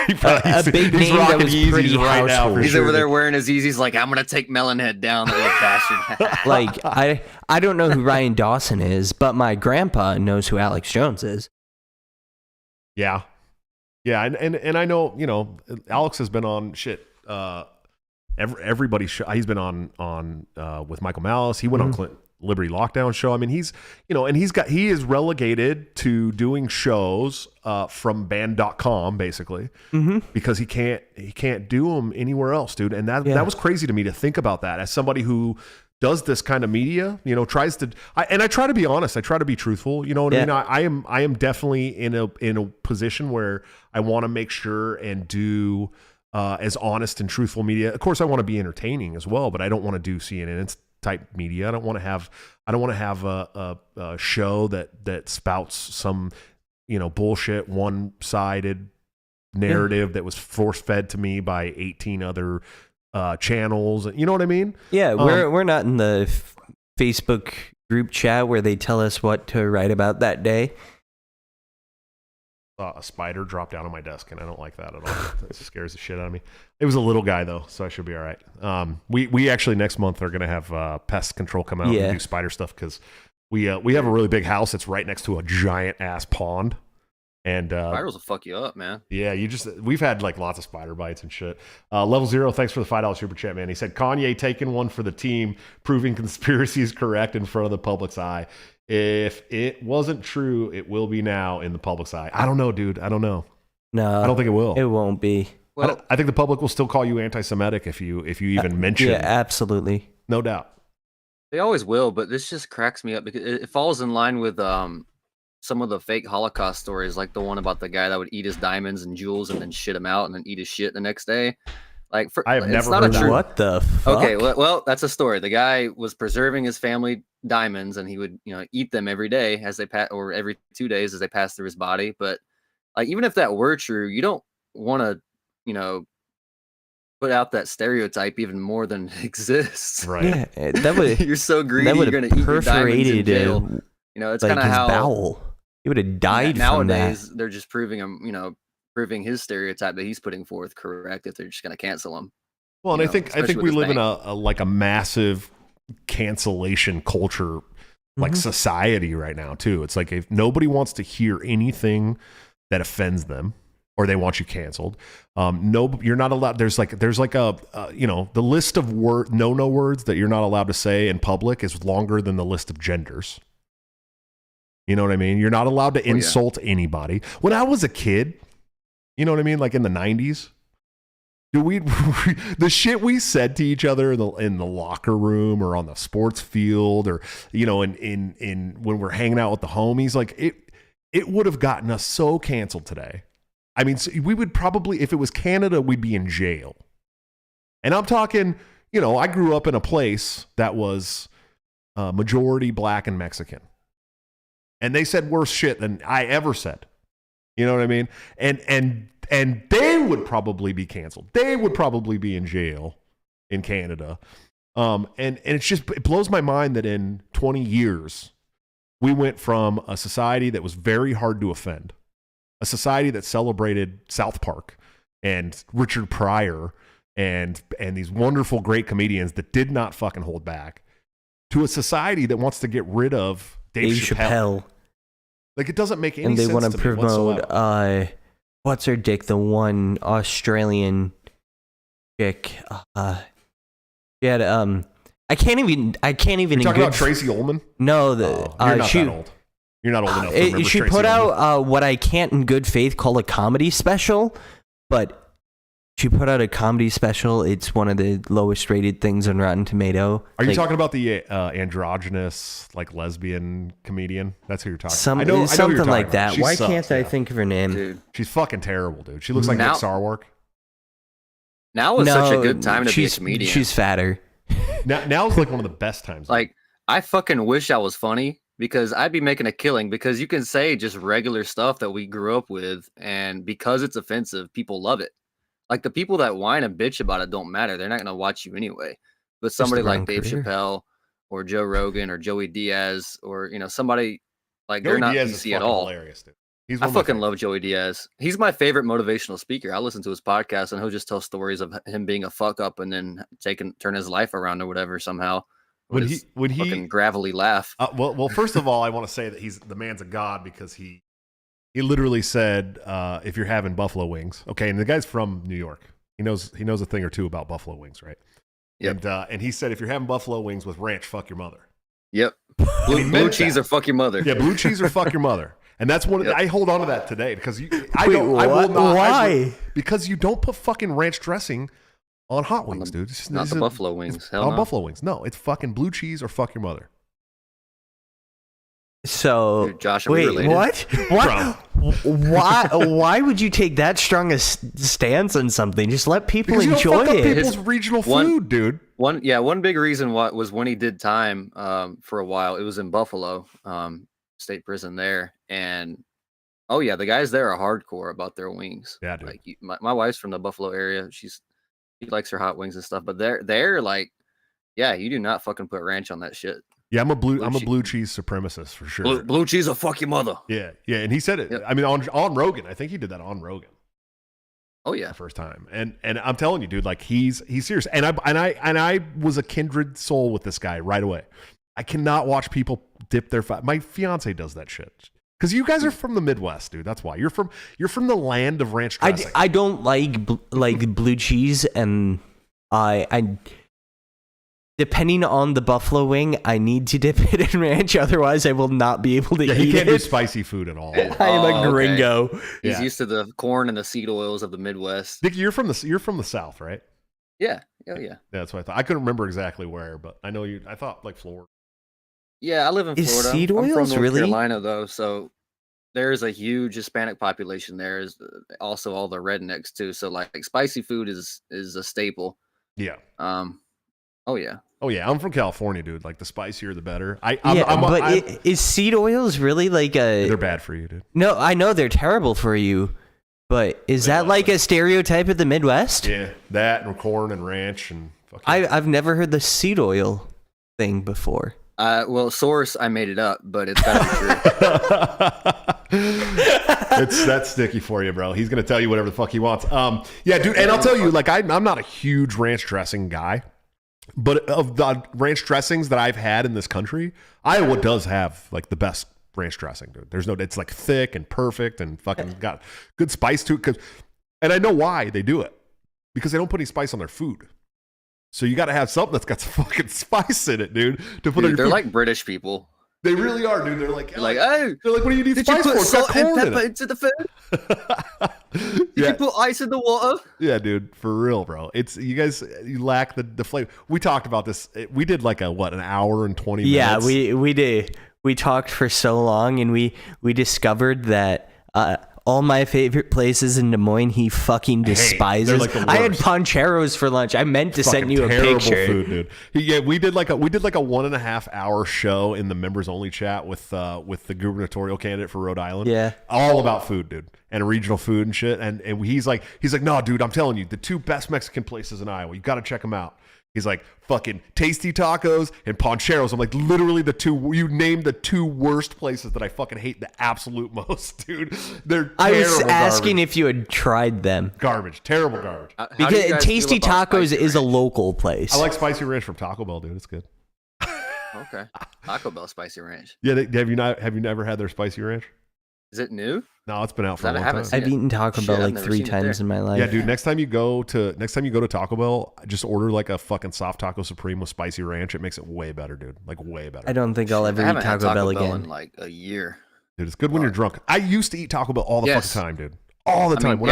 a big name that was pretty household. He's over there wearing his Yeezys like, I'm going to take Melonhead down, that little bastard. Like, I don't know who Ryan Dawson is, but my grandpa knows who Alex Jones is. Yeah. Yeah, and I know, Alex has been on shit. Everybody's show. He's been on with Michael Malice. He went on Clinton Liberty Lockdown show. I mean, he's and he is relegated to doing shows from band.com basically because he can't do them anywhere else, dude. And that was crazy to me to think about that as somebody who does this kind of media, tries to, and I try to be honest. I try to be truthful. You know what I mean? I am definitely in a position where I want to make sure and do as honest and truthful media. Of course, I want to be entertaining as well, but I don't want to do CNN type media. I don't want to have a show that spouts some bullshit one-sided narrative that was force fed to me by 18 other channels. You know what I mean? Yeah, we're not in the Facebook group chat where they tell us what to write about that day. saw a spider drop down on my desk, and I don't like that at all. It scares the shit out of me. It was a little guy though, so I should be all right. We actually next month are gonna have pest control come out and do spider stuff because we have a really big house that's right next to a giant ass pond. And spiders will fuck you up, man. Yeah, we've had like lots of spider bites and shit. Level Zero, thanks for the $5 super chat, man. He said Kanye taking one for the team, proving conspiracy is correct in front of the public's eye. If it wasn't true, it will be now in the public's eye. I don't know, dude. I don't know. No, I don't think it will. It won't be. Well, I think the public will still call you anti-Semitic if you even mention. Yeah, absolutely. No doubt. they always will, but this just cracks me up because it falls in line with some of the fake Holocaust stories, like the one about the guy that would eat his diamonds and jewels and then shit them out and then eat his shit the next day. Like, I have never not heard a that. true. What the fuck? Okay, well, that's a story. The guy was preserving his family diamonds, and he would, eat them every day as they or every 2 days as they pass through his body. But like, even if that were true, you don't want to, put out that stereotype even more than it exists. Right. Yeah, that would You're so greedy, that would you're have gonna eat your diamonds in perforated jail. It's like kind of his how bowel. He would have died from that. nowadays they're just proving him, proving his stereotype that he's putting forth correct. If they're just gonna cancel him. Well, and I think especially we with live his in a massive cancellation culture, like society right now too. It's like if nobody wants to hear anything that offends them, or they want you canceled. No, you're not allowed. There's like a the list of no words that you're not allowed to say in public is longer than the list of genders. You know what I mean? You're not allowed to insult anybody. When I was a kid, you know what I mean? Like in the 90s, the shit we said to each other in the locker room or on the sports field or, in when we're hanging out with the homies, like it would have gotten us so canceled today. I mean, we would probably, if it was Canada, we'd be in jail. And I'm talking, I grew up in a place that was majority black and Mexican. And they said worse shit than I ever said. You know what I mean? And they would probably be canceled. They would probably be in jail in Canada. And it blows my mind that in 20 years, we went from a society that was very hard to offend, a society that celebrated South Park and Richard Pryor and these wonderful, great comedians that did not fucking hold back, to a society that wants to get rid of Dave Chappelle. Like, it doesn't make any sense to me whatsoever. And they want to promote, what's her dick, the one Australian chick. She had, I can't even. You're talking about Tracy Ullman? No, you're not that old. You're not old enough to remember she Tracy put Ullman. out what I can't in good faith call a comedy special, but she put out a comedy special. It's one of the lowest rated things on Rotten Tomato. Are you talking about the androgynous, like, lesbian comedian? That's who you're talking about. I know something like about. that. Why can't I think of her name? Dude. She's fucking terrible, dude. She looks like Nick Sarwark. Now is such a good time to be a comedian. She's fatter. Now's like one of the best times. Like, I fucking wish I was funny, because I'd be making a killing, because you can say just regular stuff that we grew up with, and because it's offensive, people love it. Like, the people that whine and bitch about it don't matter. They're not going to watch you anyway. But somebody like Dave Chappelle or Joe Rogan or Joey Diaz or, somebody like Joey they're not Diaz PC at all. Hilarious, dude. I fucking love Joey Diaz. He's my favorite motivational speaker. I listen to his podcast, and he'll just tell stories of him being a fuck up and then turn his life around or whatever somehow. When he fucking gravelly laugh. Well, first of all, I want to say that the man's a god, because he literally said, if you're having buffalo wings, okay, and the guy's from New York, he knows a thing or two about buffalo wings, right? Yep. And he said, if you're having buffalo wings with ranch, fuck your mother. Yep. Blue cheese or fuck your mother. Yeah, blue cheese or fuck your mother. And that's one. I hold on to that today, because Why? Because you don't put fucking ranch dressing on hot wings, dude. It's not the buffalo wings. Hell on no. Buffalo wings. No, it's fucking blue cheese or fuck your mother. So, dude, Josh, wait, related? what? Why would you take that strong a stance on something? Just let people because enjoy you don't fuck up it. people's regional food, dude. One big reason was when he did time for a while. It was in Buffalo, state prison there, and the guys there are hardcore about their wings. Yeah, dude. Like, my wife's from the Buffalo area. She likes her hot wings and stuff, but they're like, yeah, you do not fucking put ranch on that shit. Yeah, I'm a blue cheese supremacist for sure. Blue cheese will fuck your mother. Yeah, and he said it. Yep. I mean, on Rogan. I think he did that on Rogan. Oh yeah, the first time, and I'm telling you, dude, like he's serious. And I was a kindred soul with this guy right away. I cannot watch people dip their. My fiance does that shit because you guys are from the Midwest, dude. That's why you're from the land of ranch dressing. I don't like blue cheese, and I depending on the buffalo wing, I need to dip it in ranch. Otherwise, I will not be able to eat it. He can't do spicy food at all. I am a gringo. Okay. He's used to the corn and the seed oils of the Midwest. Dickie, you're from the South, right? Yeah. Oh yeah. Yeah, that's what I thought. I couldn't remember exactly where, but I know you. I thought like Florida. Yeah, I live in Is Florida. seed I'm from oils North really? Carolina though, so there's a huge Hispanic population there. Is also all the rednecks too. So like spicy food is a staple. Yeah. Oh yeah. Oh yeah, I'm from California, dude. Like the spicier, the better. Is seed oils really like a? They're bad for you, dude. No, I know they're terrible for you, but is that like a stereotype of the Midwest? Yeah, that and corn and ranch and. I've never heard the seed oil thing before. Well, source, I made it up, but it's gotta be true. That's Dickie for you, bro. He's gonna tell you whatever the fuck he wants. Yeah, dude, and I'll tell you, like, I'm not a huge ranch dressing guy, but of the ranch dressings that I've had in this country, Iowa does have like the best ranch dressing, dude. It's like thick and perfect and fucking got good spice to it. And I know why they do it because they don't put any spice on their food. So you got to have something that's got some fucking spice in it, dude. To put in your they're food. like British people. They really are, dude. They're like, oh, they're like, what do you need did spice you put for? salt and Corn in pepper it. into the food? Did Yeah. you put ice in the water? Yeah, dude, for real, bro. It's you lack the flavor. We talked about this. We did like an hour and 20 minutes. Yeah, we did. We talked for so long, and we discovered that all my favorite places in Des Moines, he fucking despises. like the I had worst. Poncheros for lunch. I meant to send you a terrible picture. Food, dude. Yeah, we did like a 1.5 hour show in the members only chat with the gubernatorial candidate for Rhode Island. Yeah, all about food, dude, and regional food and shit. And he's like, no, dude, I'm telling you, the two best Mexican places in Iowa, you got to check them out. He's like, fucking Tasty Tacos and Poncheros. I'm like, literally you named the two worst places that I fucking hate the absolute most, dude. They're terrible. I was asking garbage. if you had tried them. Garbage. Terrible garbage. Because Tasty Tacos is a local place. I like spicy ranch from Taco Bell, dude. It's good. Okay. Taco Bell spicy ranch. Yeah, have you never had their spicy ranch? Is it new? No, it's been out for a I long haven't time. seen I've eaten Taco Bell I've like never 3 seen it times there. in my life. Yeah, dude. Next time you go to Taco Bell, just order like a fucking soft taco supreme with spicy ranch. It makes it way better, dude. Like way better. I don't think I'll ever I eat haven't had Taco Bell in again. like a year. Dude, it's good when you're drunk. I used to eat Taco Bell all the Yes. fucking time, dude. All the time.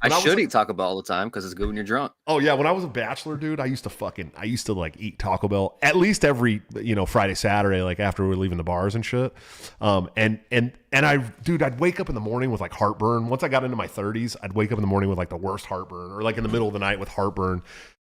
I should eat Taco Bell all the time because it's good when you're drunk. Oh yeah, when I was a bachelor, dude, I used to like eat Taco Bell at least every Friday, Saturday, like after we were leaving the bars and shit. And I'd wake up in the morning with like heartburn. Once I got into my 30s, I'd wake up in the morning with like the worst heartburn, or like in the middle of the night with heartburn.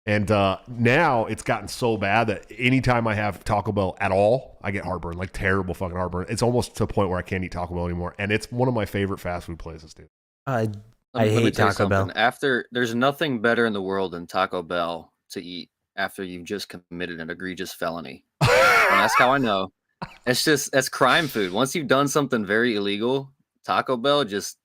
And now it's gotten so bad that anytime I have Taco Bell at all, I get heartburn, like terrible fucking heartburn. It's almost to the point where I can't eat Taco Bell anymore. And it's one of my favorite fast food places, dude. I Let me hate tell you Taco Bell. something. There's nothing better in the world than Taco Bell to eat after you've just committed an egregious felony. And that's how I know. That's crime food. Once you've done something very illegal, Taco Bell just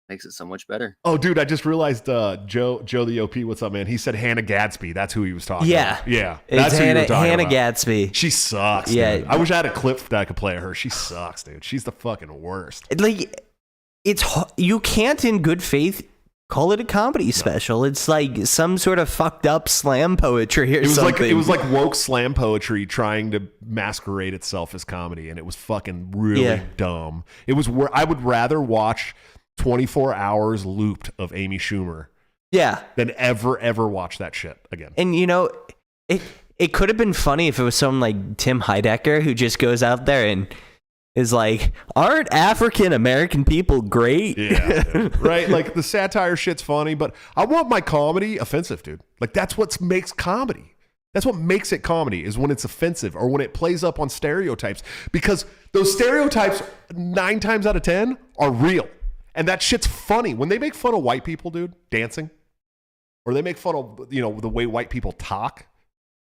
makes it so much better. Oh, dude, I just realized Joe the OP, what's up, man? He said Hannah Gadsby. That's who he was talking about. Yeah. That's It's who you were Hannah, talking Hannah about. Gadsby. She sucks, Yeah. dude. I wish I had a clip that I could play of her. She sucks, dude. She's the fucking worst. Like, you can't in good faith call it a comedy special. It's like some sort of fucked up slam poetry or something. It was like woke slam poetry trying to masquerade itself as comedy, and it was fucking really dumb. It was where I would rather watch 24 hours looped of Amy Schumer than ever watch that shit again. And it could have been funny if it was someone like Tim Heidecker who just goes out there and is like, aren't African American people great? Yeah, dude. Right? Like the satire shit's funny, but I want my comedy offensive, dude. Like that's what makes comedy. That's what makes it comedy, is when it's offensive or when it plays up on stereotypes, because those stereotypes 9 times out of 10 are real. And that shit's funny. When they make fun of white people, dude, dancing, or they make fun of, the way white people talk,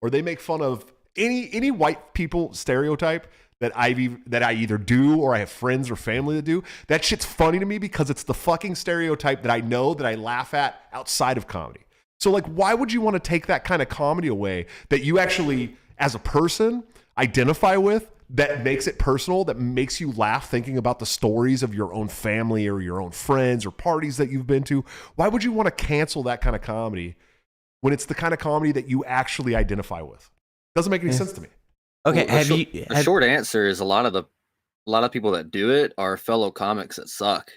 or they make fun of any white people stereotype that I either do or I have friends or family that do, that shit's funny to me because it's the fucking stereotype that I know that I laugh at outside of comedy. So like, why would you want to take that kind of comedy away that you actually, as a person, identify with, that makes it personal, that makes you laugh thinking about the stories of your own family or your own friends or parties that you've been to? Why would you want to cancel that kind of comedy when it's the kind of comedy that you actually identify with? Doesn't make any sense to me. Okay, Well, the short answer is a lot of people that do it are fellow comics that suck.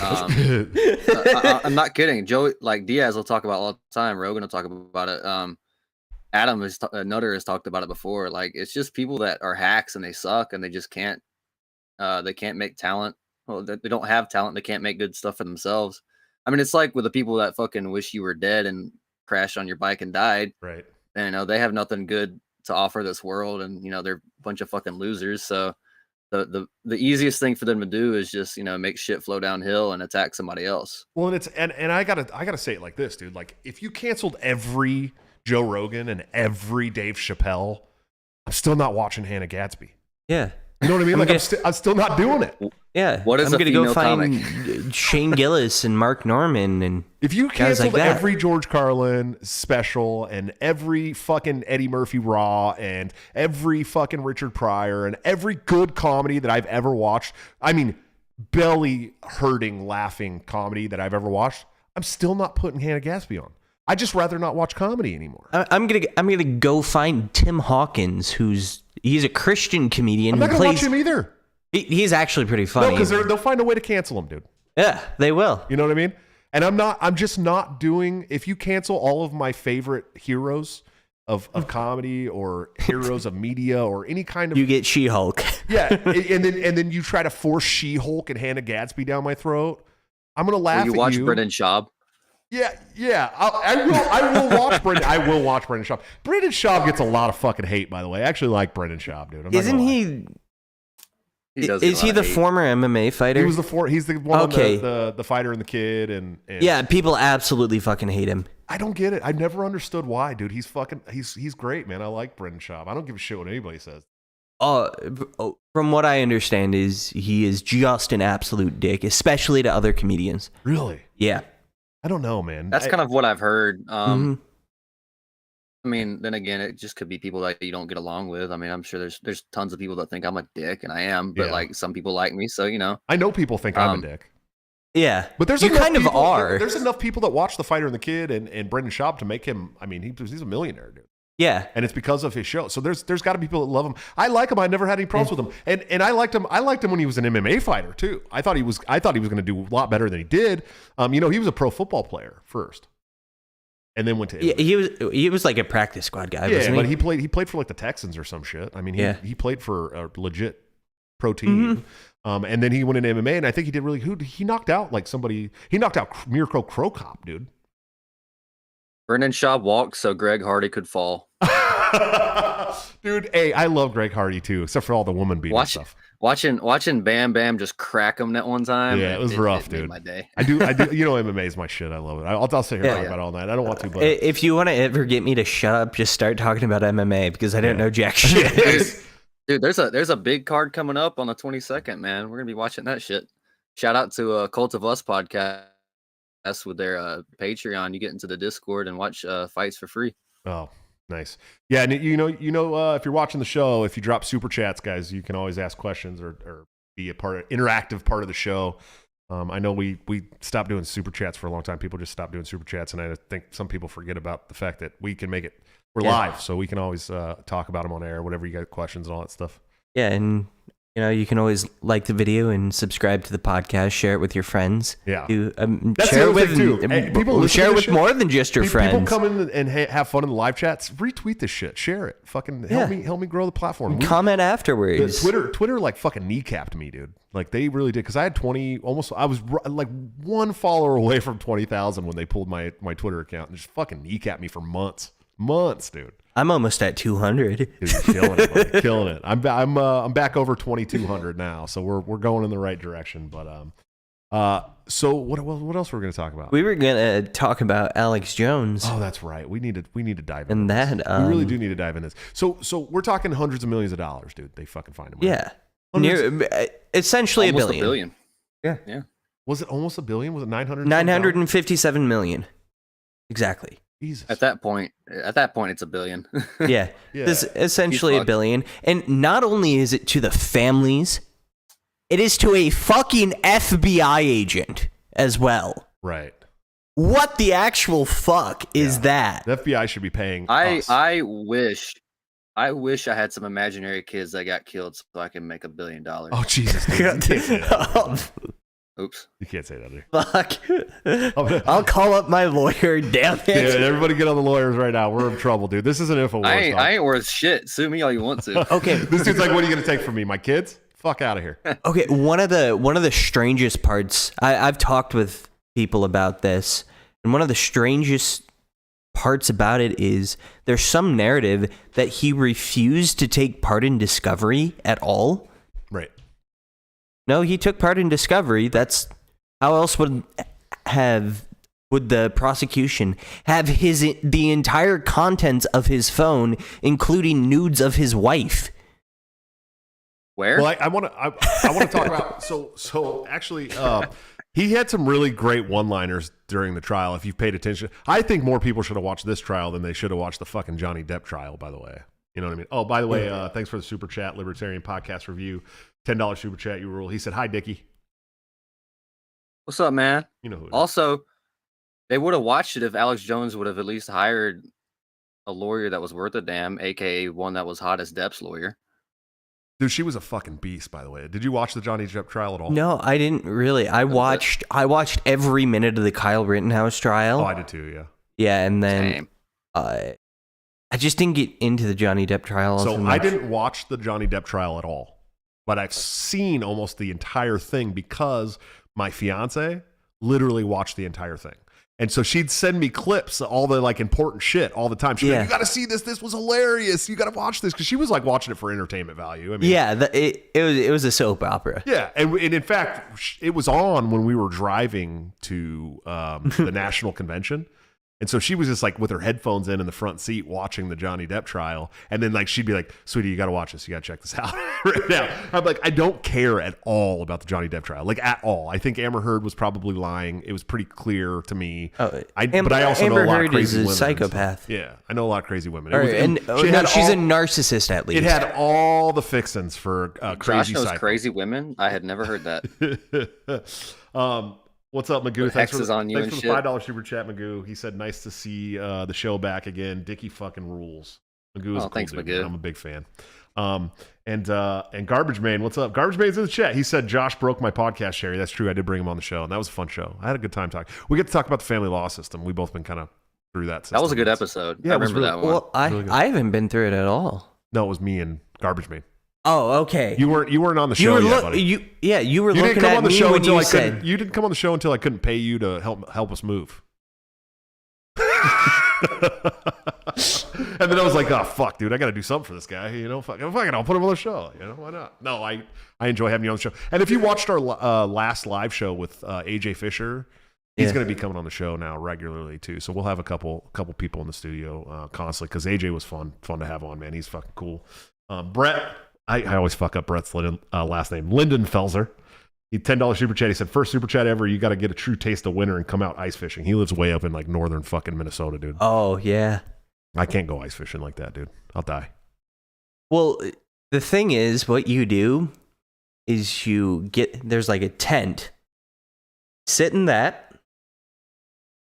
I'm not kidding. Joe, like Diaz will talk about it all the time. Rogan will talk about it. Adam Nutter has talked about it before. Like, it's just people that are hacks and they suck and they just can't. They can't make talent. Well, they don't have talent. They can't make good stuff for themselves. I mean, it's like with the people that fucking wish you were dead and crashed on your bike and died. Right. And they have nothing good to offer this world, and they're a bunch of fucking losers. So the easiest thing for them to do is just make shit flow downhill and attack somebody else. Well, and it's and I gotta say it like this, dude. Like, if you canceled every Joe Rogan and every Dave Chappelle, I'm still not watching Hannah Gadsby. Yeah. You know what I mean? I'm still not doing it. Yeah. What is I'm a gonna go female find Shane Gillis and Mark Norman and if you guys canceled like that. every George Carlin special and every fucking Eddie Murphy Raw and every fucking Richard Pryor and every good comedy that I've ever watched, I mean, belly hurting laughing comedy that I've ever watched, I'm still not putting Hannah Gadsby on. I just rather not watch comedy anymore. I'm gonna go find Tim Hawkins, he's a Christian comedian. I'm not who gonna plays, watch him either. He's actually pretty funny. No, because they'll find a way to cancel him, dude. Yeah, they will. You know what I mean? And I'm just not doing, if you cancel all of my favorite heroes of comedy or heroes of media or any kind of, You get She-Hulk. yeah, and then you try to force She-Hulk and Hannah Gadsby down my throat, I'm gonna laugh Will you at watch you. Brendan Schaub? Yeah. I will watch Brendan. I will watch Brendan Schaub. Brendan Schaub gets a lot of fucking hate, by the way. I actually like Brendan Schaub, dude. I'm not Isn't gonna lie. he? Does Is get a he lot the of hate. former MMA fighter? He's the one, Okay. the fighter and the kid, and Yeah, people absolutely fucking hate him. I don't get it. I've never understood why, dude. He's great, man. I like Brendan Schaub. I don't give a shit what anybody says. From what I understand, he is just an absolute dick, especially to other comedians. Really? Yeah. I don't know, man. That's kind of what I've heard. Mhm. I mean, then again, it just could be people that you don't get along with. I mean, I'm sure there's tons of people that think I'm a dick, and I am. But Yeah. like, some people like me, so I know people think I'm a dick. Yeah. But there's you enough kind of people, are. There's enough people that watch The Fighter and the Kid and Brendan Schaub to make him. I mean, he's a millionaire, dude. Yeah. And it's because of his show. So there's got to be people that love him. I like him. I never had any problems with him. And I liked him. I liked him when he was an MMA fighter too. I thought he was going to do a lot better than he did. He was a pro football player first, and then went to MMA. Yeah, he was like a practice squad guy. Yeah, wasn't but he? he played for like the Texans or some shit. I mean, he played for a legit pro team. And then he went into MMA, and I think he did really good. He knocked out like somebody. He knocked out Mirko Cro Cop, dude. Brendan Schaub walked so Greg Hardy could fall. Dude, hey, I love Greg Hardy too, except for all the woman beating stuff. Watching Bam Bam just crack him that one time. Yeah, it was rough, dude. Made my day. I do. MMA is my shit. I love it. I'll sit here and talk about it all night. I don't want to, but If you want to ever get me to shut up, just start talking about MMA because I don't know jack shit. Dude, there's a big card coming up on the 22nd, man. We're gonna be watching that shit. Shout out to Cult of Us podcast with their Patreon. You get into the Discord and watch fights for free. Oh, nice. Yeah, and if you're watching the show, if you drop super chats, guys, you can always ask questions or be a interactive part of the show. I know we stopped doing super chats for a long time. People just stopped doing super chats, and I think some people forget about the fact that we can make it. We're live, so we can always talk about them on air, whatever you got questions and all that stuff. Yeah, and you can always like the video and subscribe to the podcast, share it with your friends. Yeah. That's share it with too. Hey, people share it with more than just your friends. People come in and have fun in the live chats. Retweet this shit. Share it. Fucking help me grow the platform. Comment afterwards. Twitter like fucking kneecapped me, dude. Like they really did, because I had I was like one follower away from 20,000 when they pulled my Twitter account and just fucking kneecapped me for months, dude. I'm almost at 200. Dude, you're killing it, buddy. Killing it. I'm I'm back over 2,200 now, so we're going in the right direction. But So what else were we going to talk about? We were gonna talk about Alex Jones. Oh, that's right. We need to dive and into that this. We really do need to dive in this. So we're talking hundreds of millions of dollars, dude. They fucking find him. Right? Yeah, essentially Almost $1 billion. Yeah. Was it almost $1 billion? Was it 900? 957 million. Exactly. Jesus. At that point, it's $1 billion. Yeah. Yeah. This is essentially He's $1 billion. And not only is it to the families, it is to a fucking FBI agent as well. Right. What the actual fuck is that? The FBI should be paying us. I wish I had some imaginary kids that got killed so I can make $1 billion. Oh, Jesus. Dude. You can't say that. Oops. You can't say that, dude. Fuck. I'll call up my lawyer, damn it. Dude, everybody get on the lawyers right now. We're in trouble, dude. This is an InfoWars. I ain't worth shit. Sue me all you want to. Okay. This dude's like, what are you going to take from me? My kids? Fuck out of here. Okay, one of the strangest parts, I've talked with people about this, and one of the strangest parts about it is there's some narrative that he refused to take part in Discovery at all. Right. No, he took part in Discovery. That's how else would the prosecution have the entire contents of his phone, including nudes of his wife? Where? Well, I want to talk about so actually he had some really great one-liners during the trial. If you've paid attention, I think more people should have watched this trial than they should have watched the fucking Johnny Depp trial. By the way, you know what I mean. Oh, by the way, thanks for the super chat, Libertarian Podcast Review, $10 super chat. You rule. He said, "Hi, Dickie." What's up, man? You know who. It is. Also, they would have watched it if Alex Jones would have at least hired a lawyer that was worth a damn, aka one that was hot as Depp's lawyer. Dude, she was a fucking beast. By the way, did you watch the Johnny Depp trial at all? No, I didn't really. I watched every minute of the Kyle Rittenhouse trial. Oh, I did too. Yeah. Yeah, and then Same. I just didn't get into the Johnny Depp trial. So I didn't watch the Johnny Depp trial at all, but I've seen almost the entire thing because my fiance literally watched the entire thing. And so she'd send me clips, all the like important shit all the time. She'd be like, you got to see this. This was hilarious. You got to watch this. Because she was like watching it for entertainment value. I mean, yeah, it was a soap opera. Yeah. And in fact, it was on when we were driving to the national convention. And so she was just like with her headphones in the front seat watching the Johnny Depp trial. And then like she'd be like, sweetie, you got to watch this. You got to check this out right now. I'm like, I don't care at all about the Johnny Depp trial. Like at all. I think Amber Heard was probably lying. It was pretty clear to me. But I also know a lot of crazy women. Psychopath. Yeah, I know a lot of crazy women. She's a narcissist at least. It had all the fixins for crazy Josh knows psycho. crazy women. I had never heard that. What's up, Magoo? Put hexes on you thanks and for the shit. $5 super chat, Magoo. He said, nice to see the show back again. Dickie fucking rules. Magoo is a cool thanks, dude, Magoo. man. I'm a big fan. And Garbage Man, what's up? Garbage Man's in the chat. He said, Josh broke my podcast, Sherry. That's true. I did bring him on the show, and that was a fun show. I had a good time talking. We get to talk about the family law system. We've both been kind of through that system. That was a good episode. Yeah, I it was remember really- that one. Well, Really good. I haven't been through it at all. No, it was me and Garbage Man. Oh, okay. You weren't on the show yet, buddy. You were You didn't looking come at on the me show when until you I said. couldn't. You didn't come on the show until I couldn't pay you to help us move. And then I was like, oh fuck, dude, I got to do something for this guy. You know, fuck it, I'll put him on the show. You know, why not? No, I enjoy having you on the show. And if you watched our last live show with AJ Fisher, he's going to be coming on the show now regularly too. So we'll have a couple people in the studio constantly because AJ was fun to have on. Man, he's fucking cool. Brett. I always fuck up Brett's last name. Lindenfelser. He $10 super chat. He said, first super chat ever. You got to get a true taste of winter and come out ice fishing. He lives way up in like northern fucking Minnesota, dude. Oh yeah. I can't go ice fishing like that, dude. I'll die. Well, the thing is, what you do is there's like a tent. Sit in that.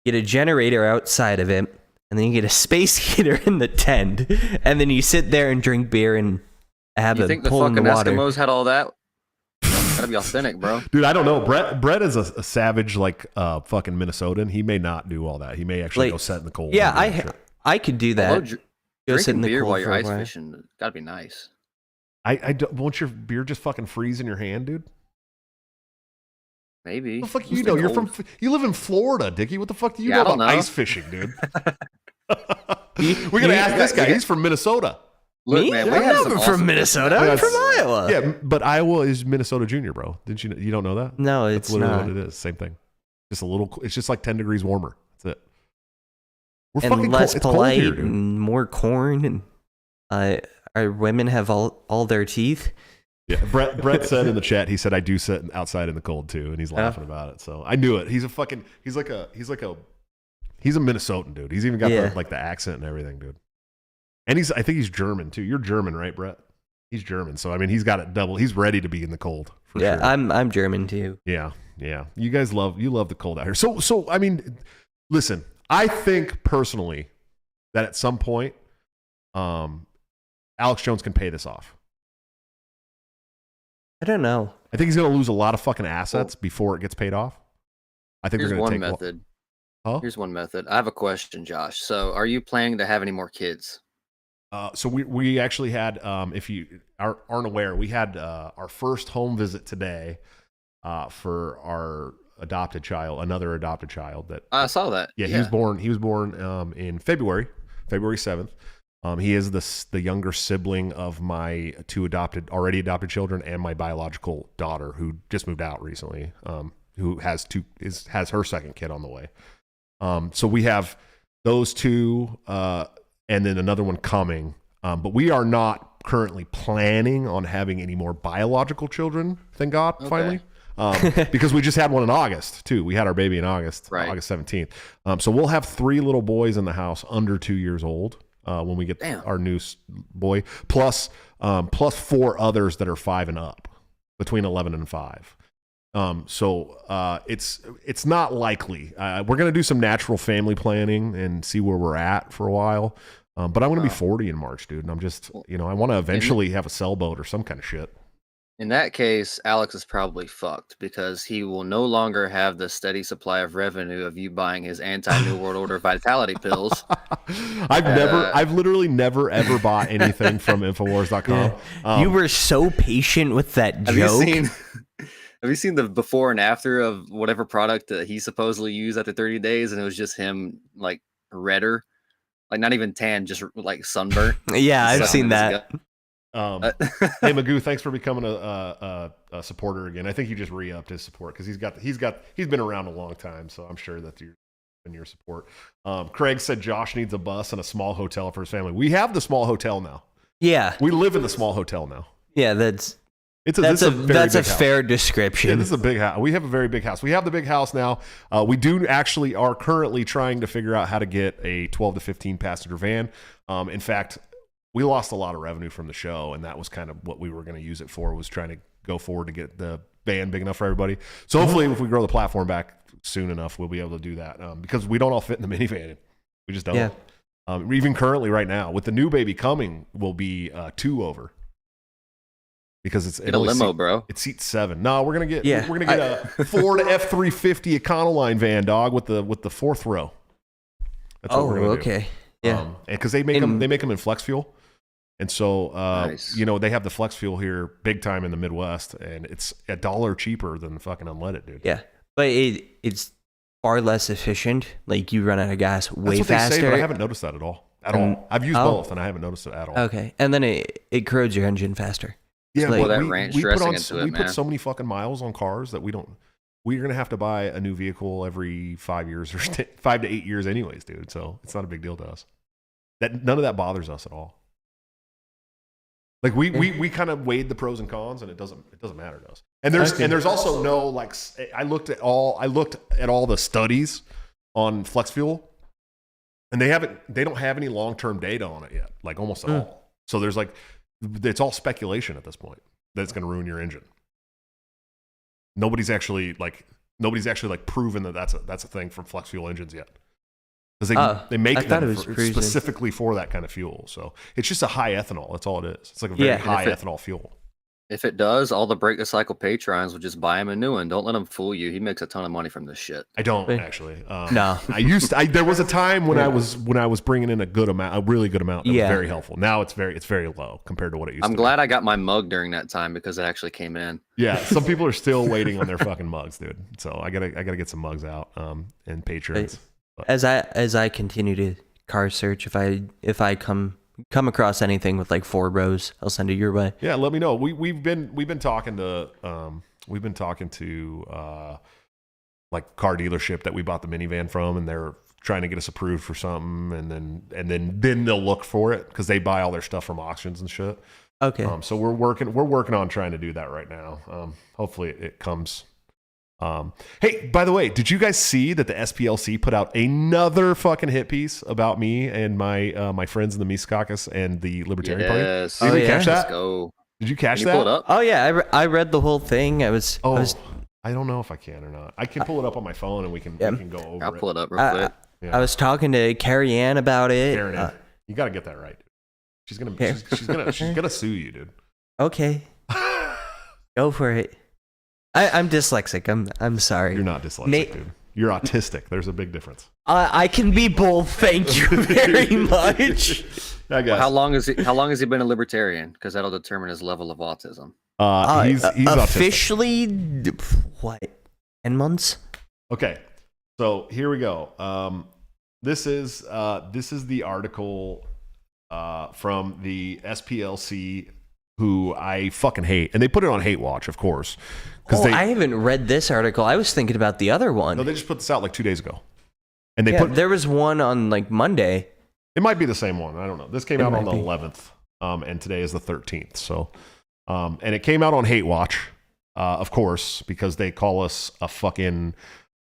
Get a generator outside of it, and then you get a space heater in the tent, and then you sit there and drink beer and have You a think the pull in the fucking water. Eskimos had all that? Gotta be authentic, bro. Dude, I don't know. Brett is a savage like fucking Minnesotan. He may not do all that. He may actually Like, go set in the cold. Yeah, and do that shit. I could do that. Although Go sit in Drinking the beer cold while you're for a ice while. fishing, gotta be nice. I don't, won't your beer just fucking freeze in your hand, dude? Maybe. What the fuck It's you know? been You're old. you live in Florida, Dickie. What the fuck do you Yeah, know I don't about know. ice fishing, dude? We're gonna ask this guy. He's from Minnesota. Look, Me? man, we I'm have not some from awesome- Minnesota. Yeah, I'm it's- from Iowa. Yeah, but Iowa is Minnesota Junior, bro. Didn't you? You don't know that? No, That's it's literally not. what it is. Same thing. Just a little. It's just like 10 degrees warmer. That's it. We're And fucking less cold. It's cold polite here, dude. and more corn, and our women have all their teeth. Yeah, Brett said in the chat. He said I do sit outside in the cold too, and he's laughing about it. So I knew it. He's a Minnesotan dude. He's even got the accent and everything, dude. And I think he's German too. You're German, right, Brett? He's German, so I mean, he's got it double. He's ready to be in the cold. For sure. I'm German too. Yeah. You guys love the cold out here. So I mean, listen. I think personally that at some point, Alex Jones can pay this off. I don't know. I think he's going to lose a lot of fucking assets before it gets paid off. I think Here's they're going to one take method. Huh? Here's one method. I have a question, Josh. So, are you planning to have any more kids? So we actually had, if you aren't aware, we had our first home visit today for our another adopted child. That I saw that. Yeah, he was born. He was born in February 7th. He is the younger sibling of my two already adopted children and my biological daughter, who just moved out recently, who has her second kid on the way. So we have those two, and then another one coming. But we are not currently planning on having any more biological children. Thank God, finally. Because we just had one in August too. We had our baby in August, right. August 17th. So we'll have 3 little boys in the house under 2 years old when we get our new boy, plus 4 others that are 5 and up, between 11 and 5. So it's not likely. We're going to do some natural family planning and see where we're at for a while. But I'm going to be 40 in March, dude. And I'm just, I want to eventually have a sailboat or some kind of shit. In that case, Alex is probably fucked because he will no longer have the steady supply of revenue of you buying his anti-New World Order vitality pills. I've literally never ever bought anything from Infowars.com. Yeah. You were so patient with that joke. Have you seen the before and after of whatever product that he supposedly used after 30 days? And it was just him like redder, like not even tan, just like sunburnt. Yeah, I've seen that. Hey Magoo, thanks for becoming a supporter again. I think you just re-upped his support because he's been around a long time, so I'm sure that you're in your support. Craig said Josh needs a bus and a small hotel for his family. We have the small hotel now. Yeah, we live in the small hotel now. Yeah, that's a fair description. Yeah, this is a big house. We have a very big house. We have the big house now. We do actually are currently trying to figure out how to get a 12 to 15 passenger van. In fact, we lost a lot of revenue from the show, and that was kind of what we were going to use it for, was trying to go forward to get the van big enough for everybody. So hopefully if we grow the platform back soon enough, we'll be able to do that, because we don't all fit in the minivan. We just don't. Yeah. Even currently right now, with the new baby coming, we'll be 2 over. Because it's a limo, bro. It seats 7. No, we're gonna get a Ford F-350 Econoline van, dog, with the 4th row. That's what we're gonna do. Okay. Yeah. Because they make them in flex fuel. And so, nice. They have the flex fuel here big time in the Midwest, and it's $1 cheaper than fucking unleaded, dude. Yeah, but it's far less efficient. Like, you run out of gas way That's what faster. They say, but I haven't noticed that at all. I've used both, and I haven't noticed it at all. Okay, and then it corrodes your engine faster. Yeah, like, that ranch dressing into it, we man. put so many fucking miles on cars that we're gonna have to buy a new vehicle every 5 years or 5 to 8 years, anyways, dude. So it's not a big deal to us. None of that bothers us at all. Like we kind of weighed the pros and cons, and it doesn't matter to us. And there's also no, like, I looked at all the studies on flex fuel, and they don't have any long-term data on it yet, like almost at all. So there's it's all speculation at this point that it's going to ruin your engine. Nobody's actually proven that that's a thing from flex fuel engines yet. Because they make them specifically for that kind of fuel. So it's just a high ethanol. That's all it is. It's like a very high ethanol fuel. If it does, all the break the cycle patrons will just buy him a new one. Don't let him fool you. He makes a ton of money from this shit. I don't actually. No, there was a time when I was bringing in a really good amount. That was very helpful. Now it's very low compared to what it used to be. I'm glad I got my mug during that time because it actually came in. Yeah, some people are still waiting on their fucking mugs, dude. So I gotta get some mugs out and patrons. As I continue to car search, if I come across anything with like 4 rows, I'll send it your way. Yeah, let me know. We've been talking to like car dealership that we bought the minivan from, and they're trying to get us approved for something, and then they'll look for it because they buy all their stuff from auctions and shit. Okay. So we're working on trying to do that right now. Hopefully it comes. Hey, by the way, did you guys see that the SPLC put out another fucking hit piece about me and my friends in the Mises Caucus and the Libertarian Party? Yes. Did you catch that? Let's go. Did you catch Can you that? pull it up? Oh yeah, I read the whole thing. I don't know if I can or not. I can pull it up on my phone and we can go over I'll it. pull it up real quick. Yeah. I was talking to Carrie Ann about it. Karen, you got to get that right. She's gonna sue you, dude. Okay. Go for it. I'm dyslexic. I'm sorry. You're not dyslexic, dude. You're autistic. There's a big difference. I can be both. Thank you very much. I guess. How long has he been a libertarian? Because that'll determine his level of autism. He's officially what? 10 months. Okay, so here we go. This is the article from the SPLC, who I fucking hate, and they put it on Hate Watch, of course. I haven't read this article. I was thinking about the other one. No, they just put this out like 2 days ago, and there was one on like Monday. It might be the same one. I don't know. This came out on the 11th, and today is the 13th. So, and it came out on Hate Watch, of course, because they call us a fucking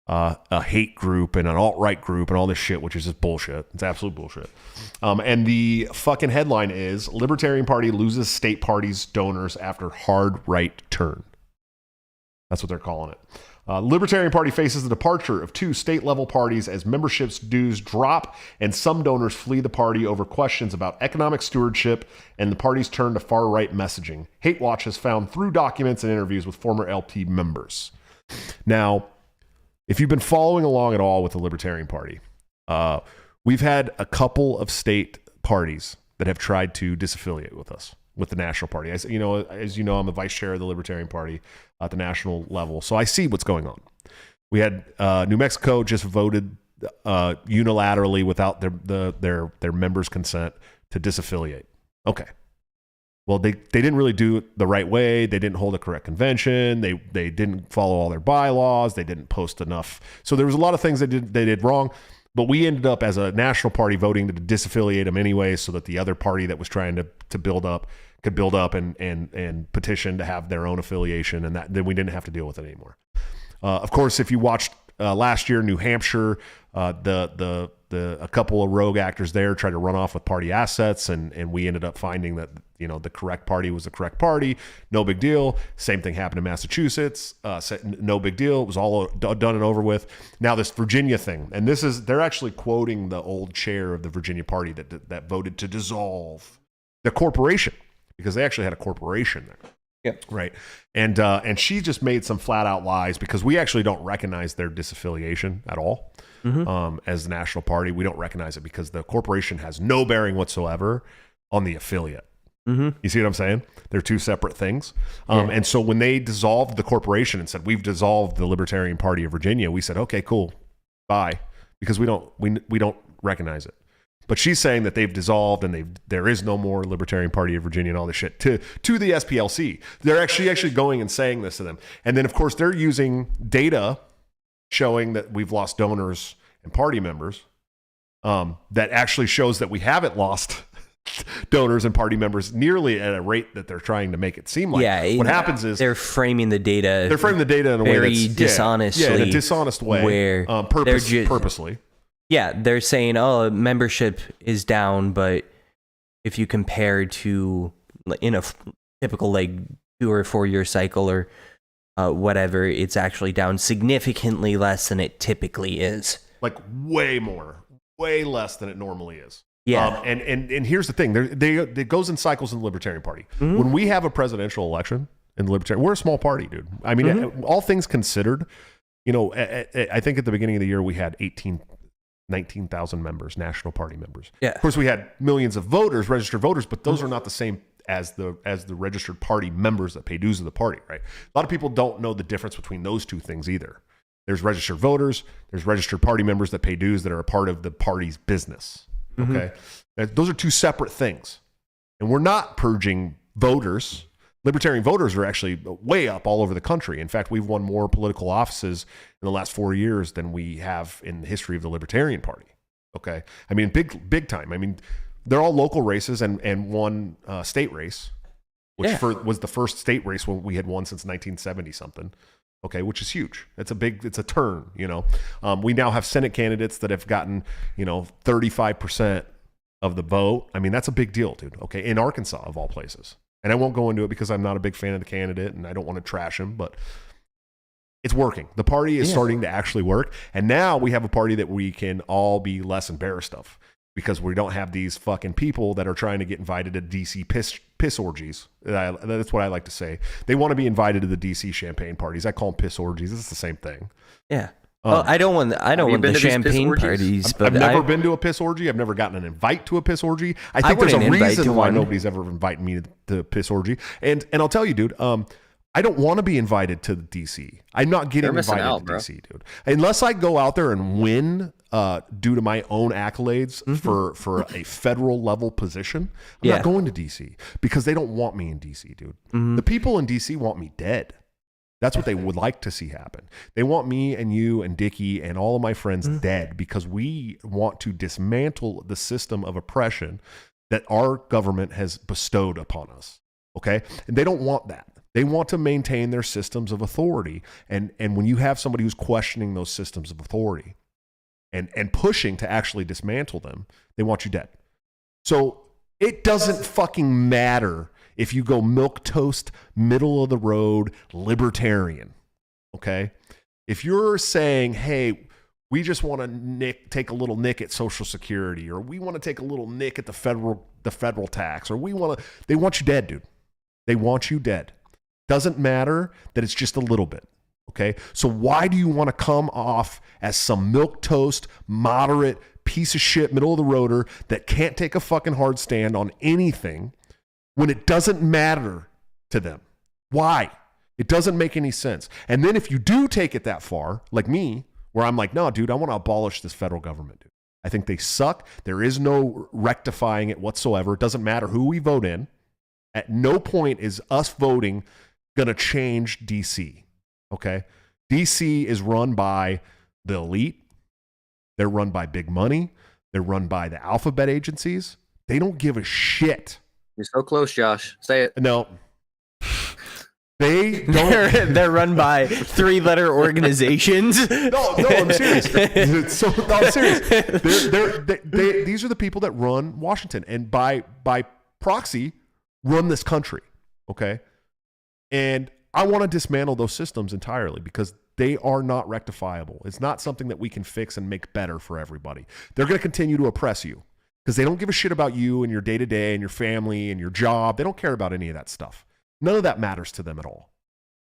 a hate group and an alt-right group and all this shit, which is just bullshit. It's absolute bullshit. And the fucking headline is Libertarian Party loses state party's donors after hard right turn. That's what they're calling it. Libertarian Party faces the departure of 2 state-level parties as membership's dues drop and some donors flee the party over questions about economic stewardship and the party's turn to far-right messaging. Hate Watch has found through documents and interviews with former LP members. Now, if you've been following along at all with the Libertarian Party, we've had a couple of state parties that have tried to disaffiliate with us, with the national party. As you know, I'm the vice chair of the Libertarian Party at the national level, so I see what's going on. We had New Mexico just voted unilaterally without their members' consent to disaffiliate. Okay. Well, they didn't really do it the right way. They didn't hold a correct convention. They didn't follow all their bylaws. They didn't post enough. So there was a lot of things they did wrong. But we ended up as a national party voting to disaffiliate them anyway, so that the other party that was trying to build up could build up and petition to have their own affiliation, and then we didn't have to deal with it anymore. Of course, if you watched last year, New Hampshire, a couple of rogue actors there tried to run off with party assets, and we ended up finding that the correct party was the correct party. No big deal. Same thing happened in Massachusetts. No big deal. It was all done and over with. Now this Virginia thing, and they're actually quoting the old chair of the Virginia party that voted to dissolve the corporation, because they actually had a corporation there. Yeah. Right. And she just made some flat out lies, because we actually don't recognize their disaffiliation at all. Mm-hmm. As the national party, we don't recognize it because the corporation has no bearing whatsoever on the affiliate. Mm-hmm. You see what I'm saying? They're two separate things. And so when they dissolved the corporation and said, we've dissolved the Libertarian Party of Virginia, we said, okay, cool, bye, because we don't recognize it. But she's saying that they've dissolved and there is no more Libertarian Party of Virginia and all this shit to the SPLC. They're actually going and saying this to them. And then, of course, they're using data showing that we've lost donors and party members that actually shows that we haven't lost donors and party members nearly at a rate that they're trying to make it seem like. Yeah, what happens is they're framing the data. They're framing the data in a way that's dishonestly. Yeah, in a dishonest way, where purposely. Yeah, they're saying, oh, membership is down, but if you compare to in a typical 2 or 4 year cycle or whatever, it's actually down significantly less than it typically is. Like way less than it normally is. Yeah. And here's the thing. It goes in cycles in the Libertarian Party. Mm-hmm. When we have a presidential election in the Libertarian, we're a small party, dude. I mean, all things considered, I think at the beginning of the year we had 19,000 members, national party members. Yeah. Of course, we had millions of voters, registered voters, but those are not the same as the registered party members that pay dues to the party, right? A lot of people don't know the difference between those two things either. There's registered voters, there's registered party members that pay dues that are a part of the party's business. Okay. Mm-hmm. Those are two separate things. And we're not purging voters Libertarian voters are actually way up all over the country. In fact, we've won more political offices in the last 4 years than we have in the history of the Libertarian Party. Okay. I mean, big time. I mean, they're all local races and one state race, which was the first state race we had won since 1970 something. Okay, which is huge. It's a turn, you know. We now have Senate candidates that have gotten, 35% of the vote. I mean, that's a big deal, dude. Okay, in Arkansas, of all places. And I won't go into it because I'm not a big fan of the candidate and I don't want to trash him, but it's working. The party is starting to actually work. And now we have a party that we can all be less embarrassed of because we don't have these fucking people that are trying to get invited to DC piss orgies. That's what I like to say. They want to be invited to the DC champagne parties. I call them piss orgies. It's the same thing. Yeah. I don't want the champagne parties. But I've never been to a piss orgy. I've never gotten an invite to a piss orgy. I think there's a reason why nobody's ever invited me to piss orgy. And I'll tell you, dude, I don't want to be invited to DC. I'm not getting invited to DC, dude. Unless I go out there and win due to my own accolades for a federal level position, I'm not going to DC because they don't want me in DC, dude. The people in DC want me dead. That's what they would like to see happen. They want me and you and Dickie and all of my friends dead because we want to dismantle the system of oppression that our government has bestowed upon us. Okay? And they don't want that. They want to maintain their systems of authority. And when you have somebody who's questioning those systems of authority and pushing to actually dismantle them, they want you dead. So it doesn't fucking matter if you go milquetoast, middle of the road, libertarian, okay? If you're saying, hey, we just want to take a little nick at Social Security, or we want to take a little nick at the federal tax, or they want you dead, dude. They want you dead. Doesn't matter that it's just a little bit, okay? So why do you want to come off as some milquetoast, moderate, piece of shit, middle of the roader that can't take a fucking hard stand on anything when it doesn't matter to them? Why? It doesn't make any sense. And then if you do take it that far, like me, where I'm like, no, dude, I want to abolish this federal government, dude. I think they suck. There is no rectifying it whatsoever. It doesn't matter who we vote in. At no point is us voting going to change DC, okay? DC is run by the elite. They're run by big money. They're run by the alphabet agencies. They don't give a shit. You're so close, Josh. Say it. No. They don't. They're run by 3-letter organizations. No, I'm serious. I'm serious. These are the people that run Washington and by proxy run this country, okay? And I want to dismantle those systems entirely because they are not rectifiable. It's not something that we can fix and make better for everybody. They're going to continue to oppress you because they don't give a shit about you and your day-to-day and your family and your job. They don't care about any of that stuff. None of that matters to them at all.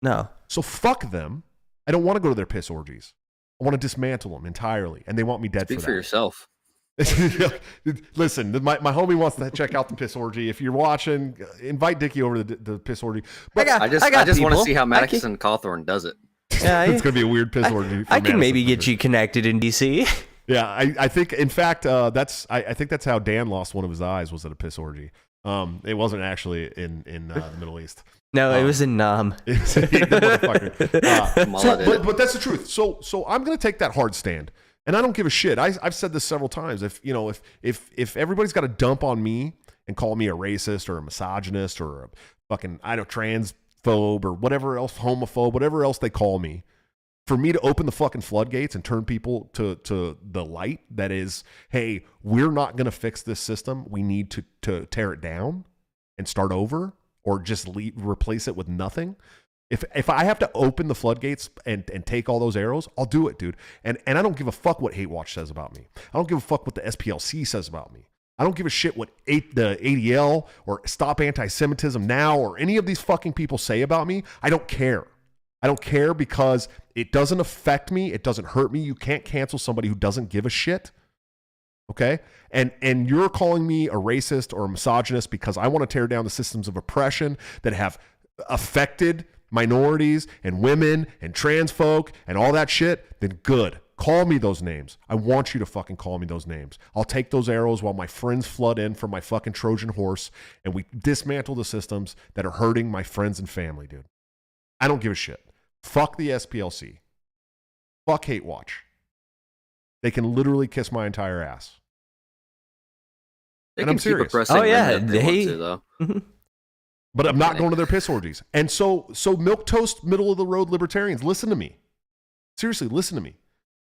No. So fuck them. I don't want to go to their piss orgies. I want to dismantle them entirely, and they want me dead Speak for that. for yourself. Listen, my homie wants to check out the piss orgy. If you're watching, invite Dickie over to the piss orgy. But I just want to see how Madison Cawthorn does it. Yeah, it's gonna be a weird piss orgy. I can maybe get you connected in DC. Yeah, I think, in fact, I think that's how Dan lost one of his eyes, was at a piss orgy. It wasn't actually in the Middle East. No, it was in Nam. But that's the truth. So I'm gonna take that hard stand. And I don't give a shit. I've said this several times. If everybody's got to dump on me and call me a racist or a misogynist or a fucking transphobe or whatever else, homophobe, whatever else they call me, for me to open the fucking floodgates and turn people to the light that is, hey, we're not going to fix this system. We need to tear it down and start over, or just replace it with nothing. If I have to open the floodgates and take all those arrows, I'll do it, dude. And I don't give a fuck what Hate Watch says about me. I don't give a fuck what the SPLC says about me. I don't give a shit what the ADL or Stop Anti-Semitism Now or any of these fucking people say about me. I don't care. I don't care because it doesn't affect me. It doesn't hurt me. You can't cancel somebody who doesn't give a shit. Okay? And you're calling me a racist or a misogynist because I want to tear down the systems of oppression that have affected minorities and women and trans folk and all that shit, then good. Call me those names. I want you to fucking call me those names. I'll take those arrows while my friends flood in from my fucking Trojan horse and we dismantle the systems that are hurting my friends and family, dude. I don't give a shit. Fuck the SPLC. Fuck Hate Watch. They can literally kiss my entire ass. They and can I'm serious. keep oppressing women if they want to, though. But I'm not going to their piss orgies. And so milquetoast, middle of the road libertarians, listen to me. Seriously, listen to me.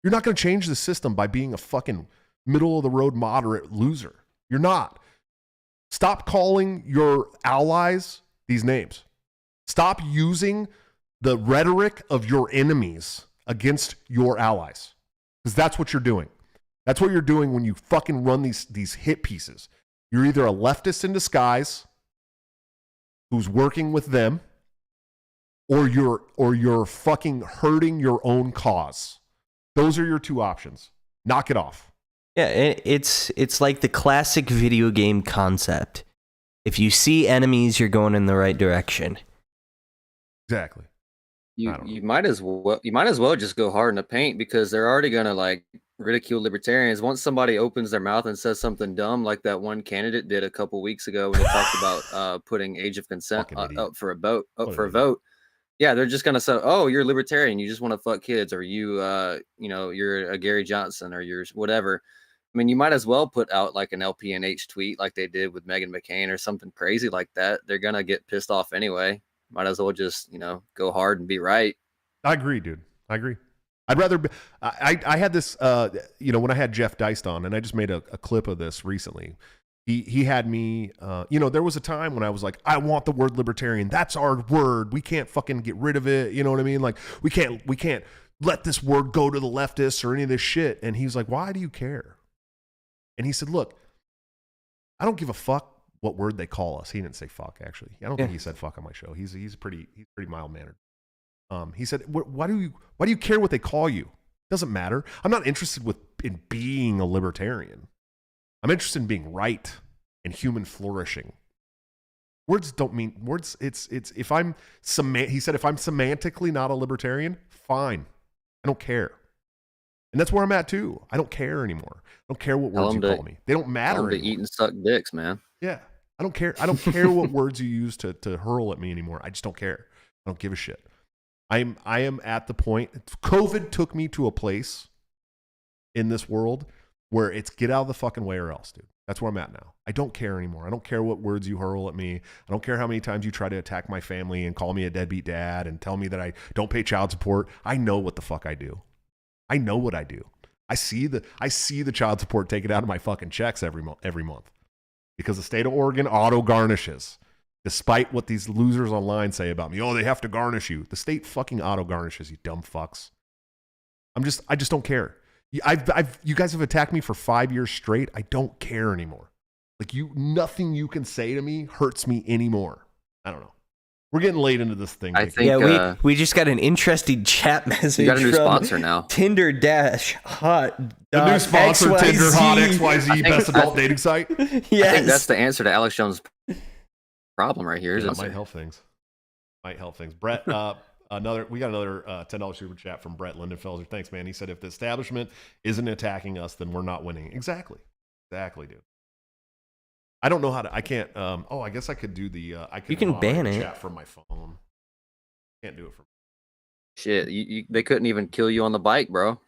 You're not going to change the system by being a fucking middle of the road moderate loser. You're not. Stop calling your allies these names. Stop using the rhetoric of your enemies against your allies. Because that's what you're doing. That's what you're doing when you fucking run these hit pieces. You're either a leftist in disguise who's working with them, or you're fucking hurting your own cause. Those are your two options. Knock it off. Yeah, it's like the classic video game concept. If you see enemies, you're going in the right direction. Exactly. You might as well just go hard in the paint, because they're already gonna like ridicule libertarians. Once somebody opens their mouth and says something dumb, like that one candidate did a couple weeks ago when he talked about putting age of consent up for a vote. Yeah, they're just gonna say, "Oh, you're a libertarian. You just want to fuck kids, or you're a Gary Johnson, or you're whatever." I mean, you might as well put out like an LPNH tweet like they did with Meghan McCain or something crazy like that. They're gonna get pissed off anyway. Might as well just go hard and be right. I agree, dude. I agree. I'd rather be, I had this when I had Jeff Deist on, and I just made a clip of this recently. He had me, there was a time when I was like, I want the word libertarian. That's our word. We can't fucking get rid of it. You know what I mean? Like we can't let this word go to the leftists or any of this shit. And he's like, why do you care? And he said, look, I don't give a fuck what word they call us. He didn't say fuck, actually. I don't think he said fuck on my show. He's pretty mild mannered. He said, why do you care what they call you? It doesn't matter. I'm not interested in being a libertarian. I'm interested in being right and human flourishing. Words don't mean words. It's if I'm he said, if I'm semantically not a libertarian, fine. I don't care. And that's where I'm at too. I don't care anymore. I don't care what words you call me. They don't matter. Tell them to eat and suck dicks, man. Yeah. I don't care. I don't care what words you use to hurl at me anymore. I just don't care. I don't give a shit. I am at the point. COVID took me to a place in this world where it's get out of the fucking way or else, dude. That's where I'm at now. I don't care anymore. I don't care what words you hurl at me. I don't care how many times you try to attack my family and call me a deadbeat dad and tell me that I don't pay child support. I know what the fuck I do. I know what I do. I see the child support taken out of my fucking checks every month because the state of Oregon auto garnishes. Despite what these losers online say about me, they have to garnish you. The state fucking auto garnishes, you dumb fucks. I just don't care. You guys have attacked me for 5 years straight. I don't care anymore. Like nothing you can say to me hurts me anymore. I don't know. We're getting late into this thing. I think we just got an interesting chat message. You got a new sponsor now. Tinder Hot. The new sponsor, XYZ. Tinder Hot XYZ, best adult dating site. Yes. I think that's the answer to Alex Jones' problem right here. That might help things. Brett, we got another $10 super chat from Brett Lindenfelser. Thanks, man. He said, if the establishment isn't attacking us, then we're not winning. Exactly, dude. I don't know how to. I can't. I guess I could do the. You can ban it. Chat from my phone. Can't do it from. Shit, they couldn't even kill you on the bike, bro.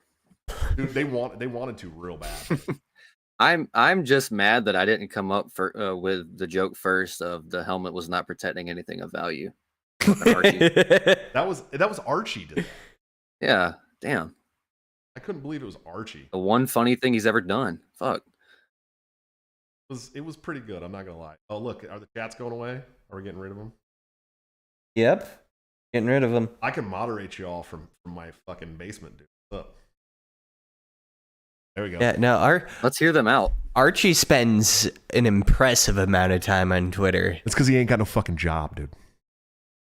Dude, they wanted to real bad. I'm just mad that I didn't come up with the joke first of the helmet was not protecting anything of value. That was Archie did that. Yeah, damn. I couldn't believe it was Archie. The one funny thing he's ever done. Fuck. It was pretty good. I'm not gonna lie. Oh look, are the chats going away? Are we getting rid of them? Yep, getting rid of them. I can moderate you all from my fucking basement, dude. What's up? There we go. Yeah, no, let's hear them out. Archie spends an impressive amount of time on Twitter. It's because he ain't got no fucking job, dude.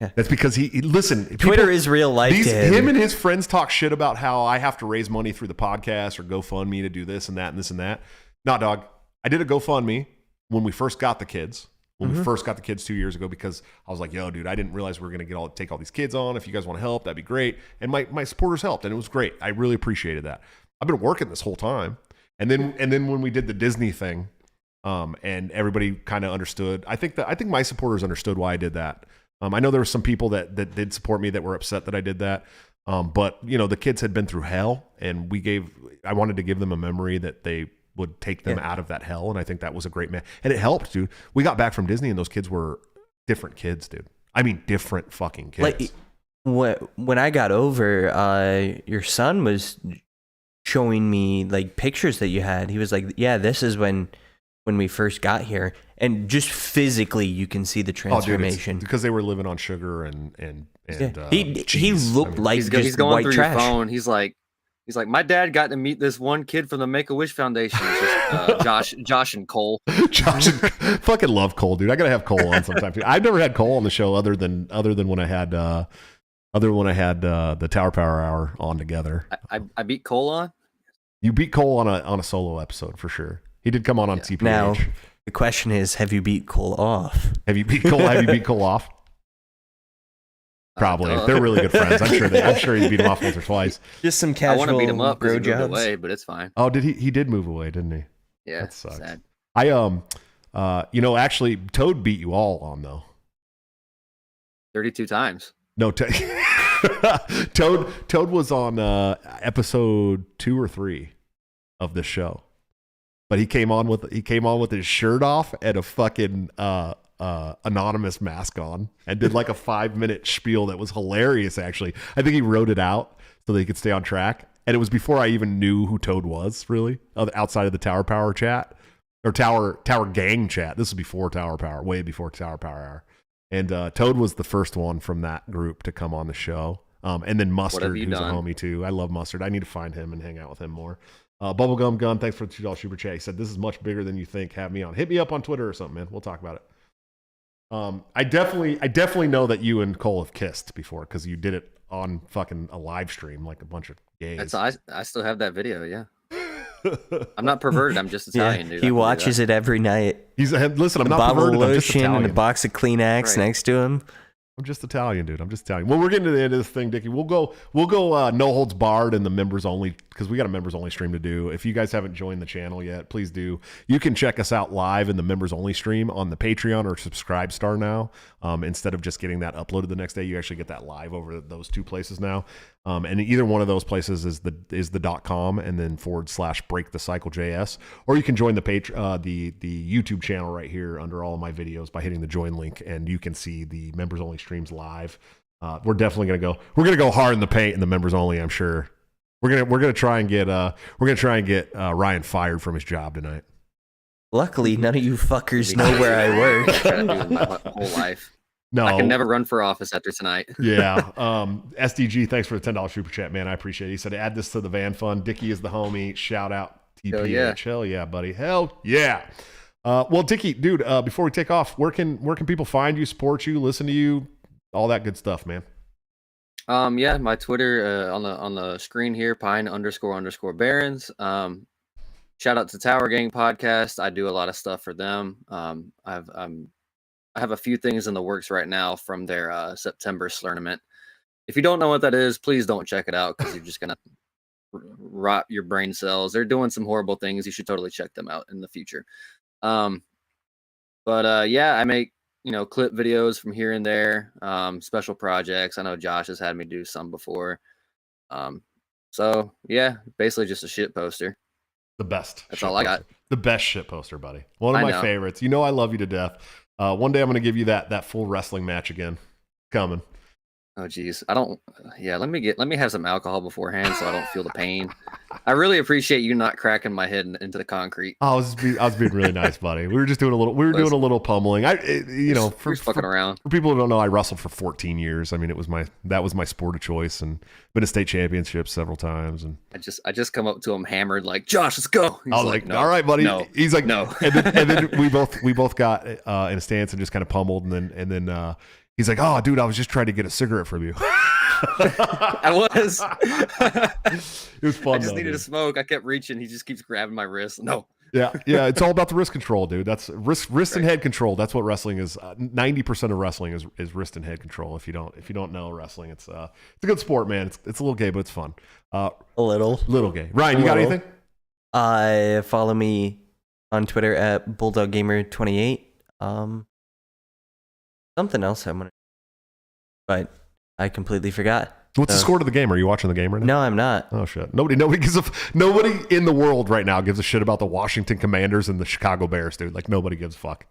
Yeah. That's because listen. Twitter is real life to him. Him and his friends talk shit about how I have to raise money through the podcast or GoFundMe to do this and that and this and that. Nah, dog. I did a GoFundMe when we first got the kids. We first got the kids 2 years ago, because I was like, yo, dude, I didn't realize we were going to take all these kids on. If you guys want to help, that'd be great. And my supporters helped, and it was great. I really appreciated that. I've been working this whole time. And then when we did the Disney thing, and everybody kind of understood. I think my supporters understood why I did that. I know there were some people that did support me that were upset that I did that. But you know, the kids had been through hell, and I wanted to give them a memory that they would take them out of that hell. And I think that was a great and it helped, dude. We got back from Disney and those kids were different kids, dude. I mean, different fucking kids. Like, when I got over, your son was showing me like pictures that you had. He was like, yeah, this is when we first got here, and just physically you can see the transformation. Because they were living on sugar and he looked like he's going white through trash. your phone. He's like, my dad got to meet this one kid from the Make-A-Wish Foundation. It's just Josh and Cole. Fucking love Cole, dude. I gotta have Cole on sometime. I've never had Cole on the show other than when I had the Tower Power Hour on together. I beat Cole on. You beat Cole on a solo episode for sure. He did come on TPH. Now the question is, have you beat Cole off? Have you beat Cole? Have you beat Cole off? Probably. They're really good friends. I'm sure he beat him off once or twice. Just some casual. I want to beat him up bro because he moved jobs. away, but it's fine. Oh, did he? He did move away, didn't he? Yeah, that sucks. Sad. Actually, Toad beat you all on though. 32 times. No, Toad was on episode 2 or 3 of this show, but he came on with his shirt off and a fucking anonymous mask on and did like a 5-minute spiel that was hilarious. Actually, I think he wrote it out so they could stay on track. And it was before I even knew who Toad was, really, outside of the Tower Power chat or Tower Gang chat. This was before Tower Power, way before Tower Power Hour. And Toad was the first one from that group to come on the show. And then Mustard, who's a homie too. I love Mustard. I need to find him and hang out with him more. Bubblegum Gun, thanks for the $2 super chat. He said, this is much bigger than you think. Have me on. Hit me up on Twitter or something, man. We'll talk about it. I definitely know that you and Cole have kissed before because you did it on fucking a live stream like a bunch of gays. I still have that video, yeah. I'm not perverted. I'm just Italian, dude. He watches it every night. Listen, I'm a not bottle perverted. of I'm just lotion Italian. and a box of Kleenex next to him. I'm just Italian, dude. I'm just Italian. Well, we're getting to the end of this thing, Dickie. We'll go no holds barred and the members only because we got a members only stream to do. If you guys haven't joined the channel yet, please do. You can check us out live in the members only stream on the Patreon or Subscribe Star now. Instead of just getting that uploaded the next day, you actually get that live over those two places now. And either one of those places is the .com and then /breakthecycle.js, or you can join the YouTube channel right here under all of my videos by hitting the join link, and you can see the members only streams live. We're definitely gonna go hard in the paint in the members only. I'm sure we're gonna try and get Ryan fired from his job tonight. Luckily, none of you fuckers know where I work. My whole life. No, I can never run for office after tonight. Yeah. SDG, thanks for the $10 super chat, man. I appreciate it. He said, add this to the van fund. Dickie is the homie. Shout out TPH. Hell yeah, buddy. Hell yeah. Well, Dickie, dude, before we take off, where can people find you, support you, listen to you, all that good stuff, man? Yeah, my Twitter on the screen here, Pine__Barons. Shout out to Tower Gang Podcast. I do a lot of stuff for them. I have a few things in the works right now from their September tournament. If you don't know what that is, please don't check it out because you're just gonna rot your brain cells. They're doing some horrible things. You should totally check them out in the future. Yeah, I make clip videos from here and there, special projects. I know Josh has had me do some before. So yeah, basically just a shit poster. The best. That's all I got. The best shit poster, buddy. One of my favorites. You know I love you to death. One day I'm going to give you that full wrestling match again. Coming. Oh geez, I don't. Yeah, let me have some alcohol beforehand so I don't feel the pain. I really appreciate you not cracking my head into the concrete. I was being really nice, buddy. We were just doing a little. We were doing a little pummeling. For fucking around. For people who don't know, I wrestled for 14 years. I mean, that was my sport of choice, and been to state championships several times. And I just come up to him hammered like, Josh, let's go. I was like, no, all right, buddy. No, he's like, no. and then we both got in a stance and just kind of pummeled, and then he's like, oh, dude, I was just trying to get a cigarette from you. I was. It was fun. I just needed a smoke. I kept reaching. He just keeps grabbing my wrist. No. Yeah, it's all about the wrist control, dude. That's wrist and head control. That's what wrestling is. 90% of wrestling is wrist and head control. If you don't know wrestling, it's a good sport, man. It's a little gay, but it's fun. A little gay. Ryan, you got anything? Follow me on Twitter at BulldogGamer28. Something else I'm gonna, but I completely forgot. What's the score to the game? Are you watching the game right now? No, I'm not. Oh shit! Nobody in the world right now gives a shit about the Washington Commanders and the Chicago Bears, dude. Like nobody gives a fuck.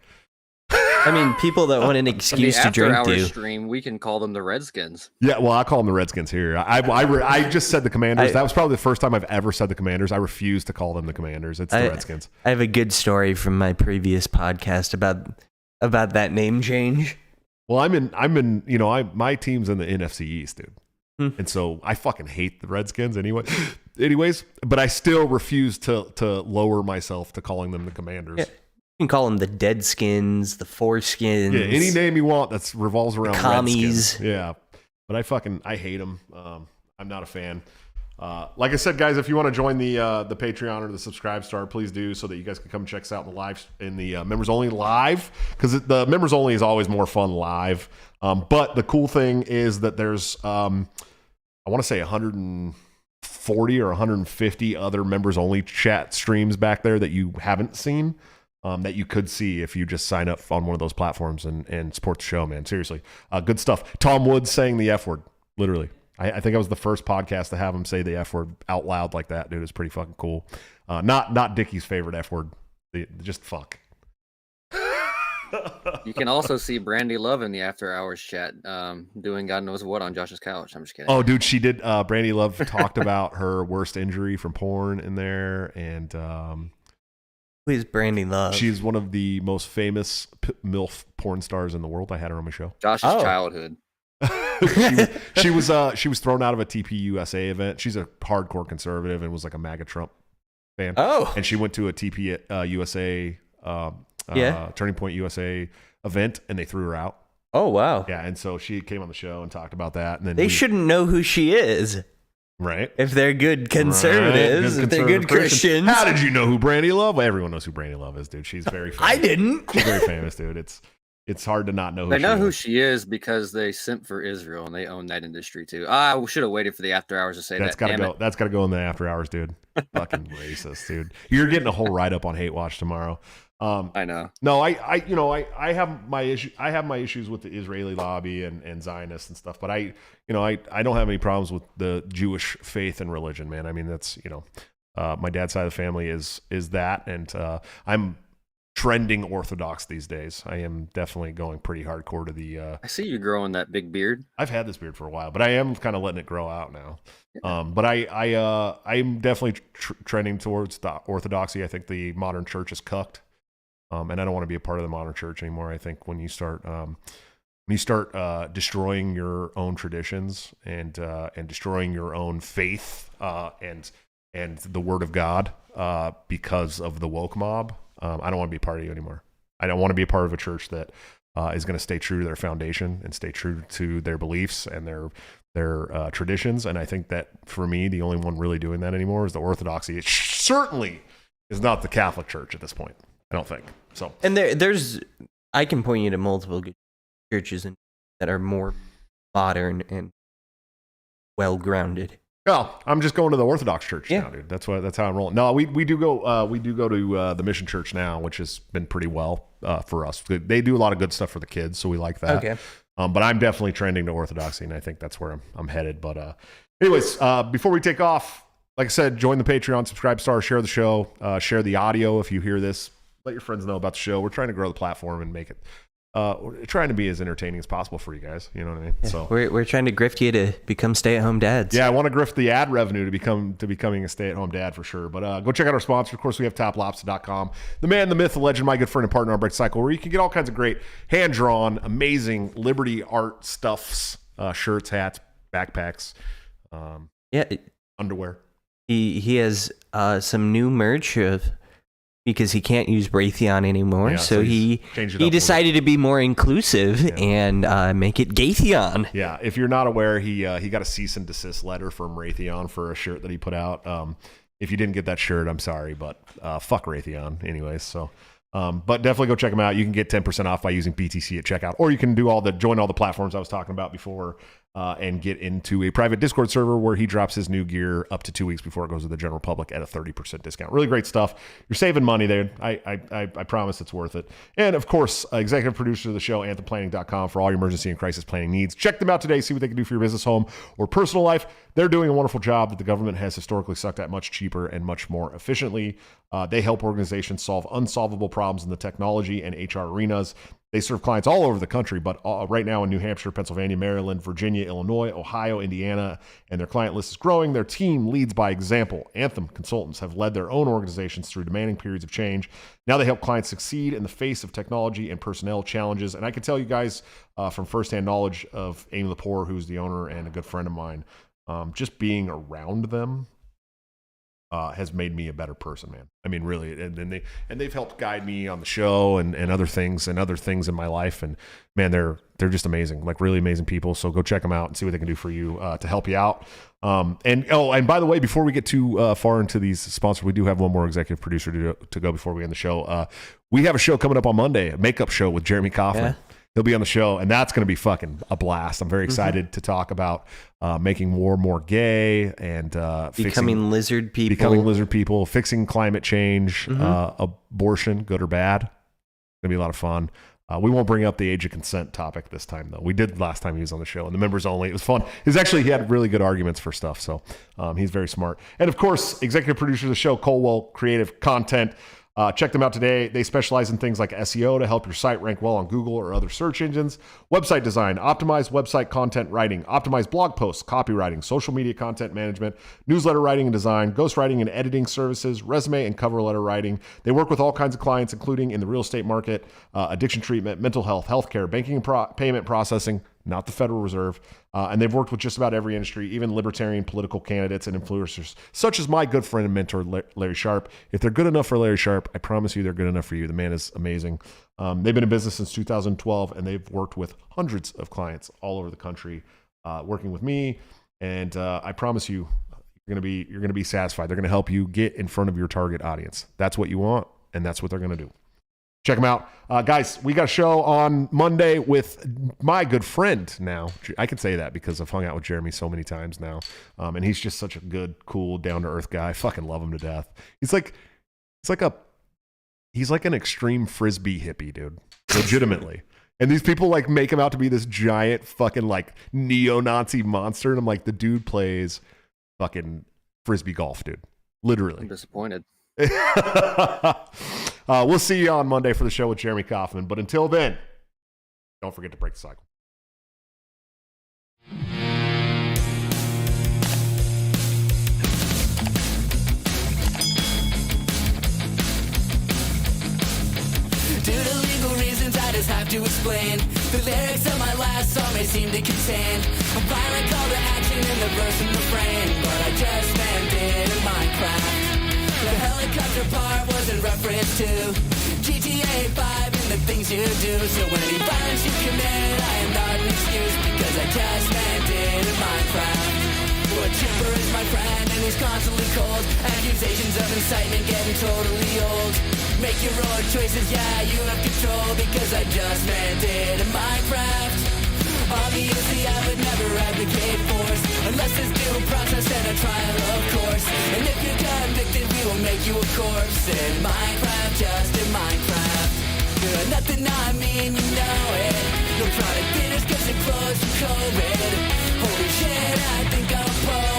I mean, people that want an excuse to drink after-hour do. stream, we can call them the Redskins. Yeah, well, I call them the Redskins here. I just said the Commanders. That was probably the first time I've ever said the Commanders. I refuse to call them the Commanders. It's the Redskins. I have a good story from my previous podcast about that name change. Well, my team's in the NFC East, dude. And so I fucking hate the Redskins anyways, but I still refuse to lower myself to calling them the Commanders. Yeah. You can call them the Deadskins, the Foreskins. Yeah, any name you want that revolves around commies. Redskins. Yeah, but I hate them. I'm not a fan. Like I said, guys, if you want to join the Patreon or the Subscribe Star, please do, so that you guys can come check us out in the members only live, because the members only is always more fun live. But the cool thing is that there's I want to say 140 or 150 other members only chat streams back there that you haven't seen. That you could see if you just sign up on one of those platforms and support the show, man. Seriously. Good stuff. Tom Woods saying the F word, literally. I think I was the first podcast to have him say the F word out loud like that, dude. It's pretty fucking cool. Not Dickie's favorite F word. Just fuck. You can also see Brandy Love in the after hours chat doing God knows what on Josh's couch. I'm just kidding. Oh, dude, she did. Brandy Love talked about her worst injury from porn in there, and who is Brandy Love? She's one of the most famous MILF porn stars in the world. I had her on my show. Josh's childhood. she was thrown out of a TPUSA event. She's a hardcore conservative and was like a MAGA Trump fan. Oh, and she went to a TPUSA Turning Point USA event, and they threw her out. Oh wow. Yeah, and so she came on the show and talked about that. And then they shouldn't know who she is. Right. If they're good conservatives, if they're good Christians. How did you know who Brandy Love? Well, everyone knows who Brandy Love is, dude. She's very famous. I didn't. She's very famous, dude. It's hard to not know who she is. They know who she is because they simp for Israel and they own that industry too. I should have waited for the after hours to say that's that. That's gotta go in the after hours, dude. Fucking racist, dude. You're getting a whole write up on Hate Watch tomorrow. I know. No, I have my issue. I have my issues with the Israeli lobby and Zionists and stuff, but I don't have any problems with the Jewish faith and religion, man. I mean, that's my dad's side of the family is that, and I'm trending Orthodox these days. I am definitely going pretty hardcore to the. I see you growing that big beard. I've had this beard for a while, but I am kind of letting it grow out now. Yeah. But I'm definitely trending towards the Orthodoxy. I think the modern church is cucked. And I don't want to be a part of the modern church anymore. I think when you start destroying your own traditions and destroying your own faith and the word of God because of the woke mob, I don't want to be a part of you anymore. I don't want to be a part of a church that is going to stay true to their foundation and stay true to their beliefs and their traditions. And I think that for me, the only one really doing that anymore is the Orthodoxy. It certainly is not the Catholic Church at this point. I don't think so. And there's, I can point you to multiple good churches that are more modern and well-grounded. Oh, I'm just going to the Orthodox Church now, dude. That's how I'm rolling. No, we do go to the Mission Church now, which has been pretty well for us. They do a lot of good stuff for the kids, so we like that. Okay. But I'm definitely trending to Orthodoxy, and I think that's where I'm headed. But anyways, before we take off, like I said, join the Patreon, subscribe, star, share the show, share the audio if you hear this. Let your friends know about the show. We're trying to grow the platform and make it. We're trying to be as entertaining as possible for you guys. You know what I mean? Yeah, so we're trying to grift you to become stay-at-home dads. Yeah, I want to grift the ad revenue to becoming a stay-at-home dad for sure. But go check out our sponsor. Of course, we have TopLobster.com. The man, the myth, the legend, my good friend and partner on Break Cycle, where you can get all kinds of great hand-drawn, amazing Liberty art stuffs, shirts, hats, backpacks, underwear. He has some new merch because he can't use Raytheon anymore, so he decided to be more inclusive and make it Gaytheon. Yeah, if you're not aware, he got a cease and desist letter from Raytheon for a shirt that he put out. if you didn't get that shirt, I'm sorry, but fuck Raytheon anyways. So but definitely go check them out. You can get 10% off by using BTC at checkout, or you can do join all the platforms I was talking about before, and get into a private Discord server where he drops his new gear up to 2 weeks before it goes to the general public at a 30% discount. Really great stuff. You're saving money there. I promise it's worth it. And of course, executive producer of the show, anthemplanning.com, for all your emergency and crisis planning needs. Check them out today. See what they can do for your business, home, or personal life. They're doing a wonderful job that the government has historically sucked at much cheaper and much more efficiently. They help organizations solve unsolvable problems in the technology and HR arenas. They serve clients all over the country, but right now in New Hampshire, Pennsylvania, Maryland, Virginia, Illinois, Ohio, Indiana, and their client list is growing. Their team leads by example. Anthem consultants have led their own organizations through demanding periods of change. Now they help clients succeed in the face of technology and personnel challenges. And I can tell you guys from firsthand knowledge of Amy Lepore, who's the owner and a good friend of mine, just being around them has made me a better person, man. I mean, really, and they've helped guide me on the show and other things in my life. And man, they're just amazing, like really amazing people. So go check them out and see what they can do for you to help you out. And by the way, before we get too far into these sponsors, we do have one more executive producer to go before we end the show. We have a show coming up on Monday, a makeup show with Jeremy Kaufman. Yeah. He'll be on the show, and that's going to be fucking a blast. I'm very excited to talk about making war more gay and becoming lizard people, fixing climate change, abortion, good or bad. It's going to be a lot of fun. We won't bring up the age of consent topic this time, though. We did last time he was on the show, and the members only. It was fun. He had really good arguments for stuff, so he's very smart. And, of course, executive producer of the show, Colwell Creative Content. Check them out today. They specialize in things like SEO to help your site rank well on Google or other search engines, website design, optimized website content writing, optimized blog posts, copywriting, social media content management, newsletter writing and design, ghostwriting and editing services, resume and cover letter writing. They work with all kinds of clients, including in the real estate market, addiction treatment, mental health, healthcare, banking and payment processing, not the Federal Reserve. And they've worked with just about every industry, even libertarian political candidates and influencers, such as my good friend and mentor, Larry Sharp. If they're good enough for Larry Sharp, I promise you they're good enough for you. The man is amazing. They've been in business since 2012, and they've worked with hundreds of clients all over the country, working with me. And I promise you, you're going to be satisfied. They're going to help you get in front of your target audience. That's what you want, and that's what they're going to do. Check them out. Guys, we got a show on Monday with my good friend now. I can say that because I've hung out with Jeremy so many times now. And he's just such a good, cool, down-to-earth guy. I fucking love him to death. He's like an extreme Frisbee hippie, dude. Legitimately. And these people like make him out to be this giant fucking like neo-Nazi monster. And I'm like, the dude plays fucking Frisbee golf, dude. Literally. I'm disappointed. We'll see you on Monday for the show with Jeremy Kaufman. But until then, don't forget to break the cycle. Due to legal reasons, I just have to explain. The lyrics of my last song may seem to contain a violent call to action in the verse and refrain, but I just landed in Minecraft. The helicopter part was in reference to GTA 5 and the things you do. So when any violence you commit, I am not an excuse, because I just landed in Minecraft. A chipper is my friend and he's constantly cold. Accusations of incitement getting totally old. Make your own choices, yeah, you have control, because I just landed in Minecraft. Obviously I would never advocate force, unless there's due process and a trial, of course. And if you're convicted, we will make you a corpse. In Minecraft, just in Minecraft. Nothing I mean, you know it. No product theaters cause it closed for COVID. Holy shit, I think I'm poor.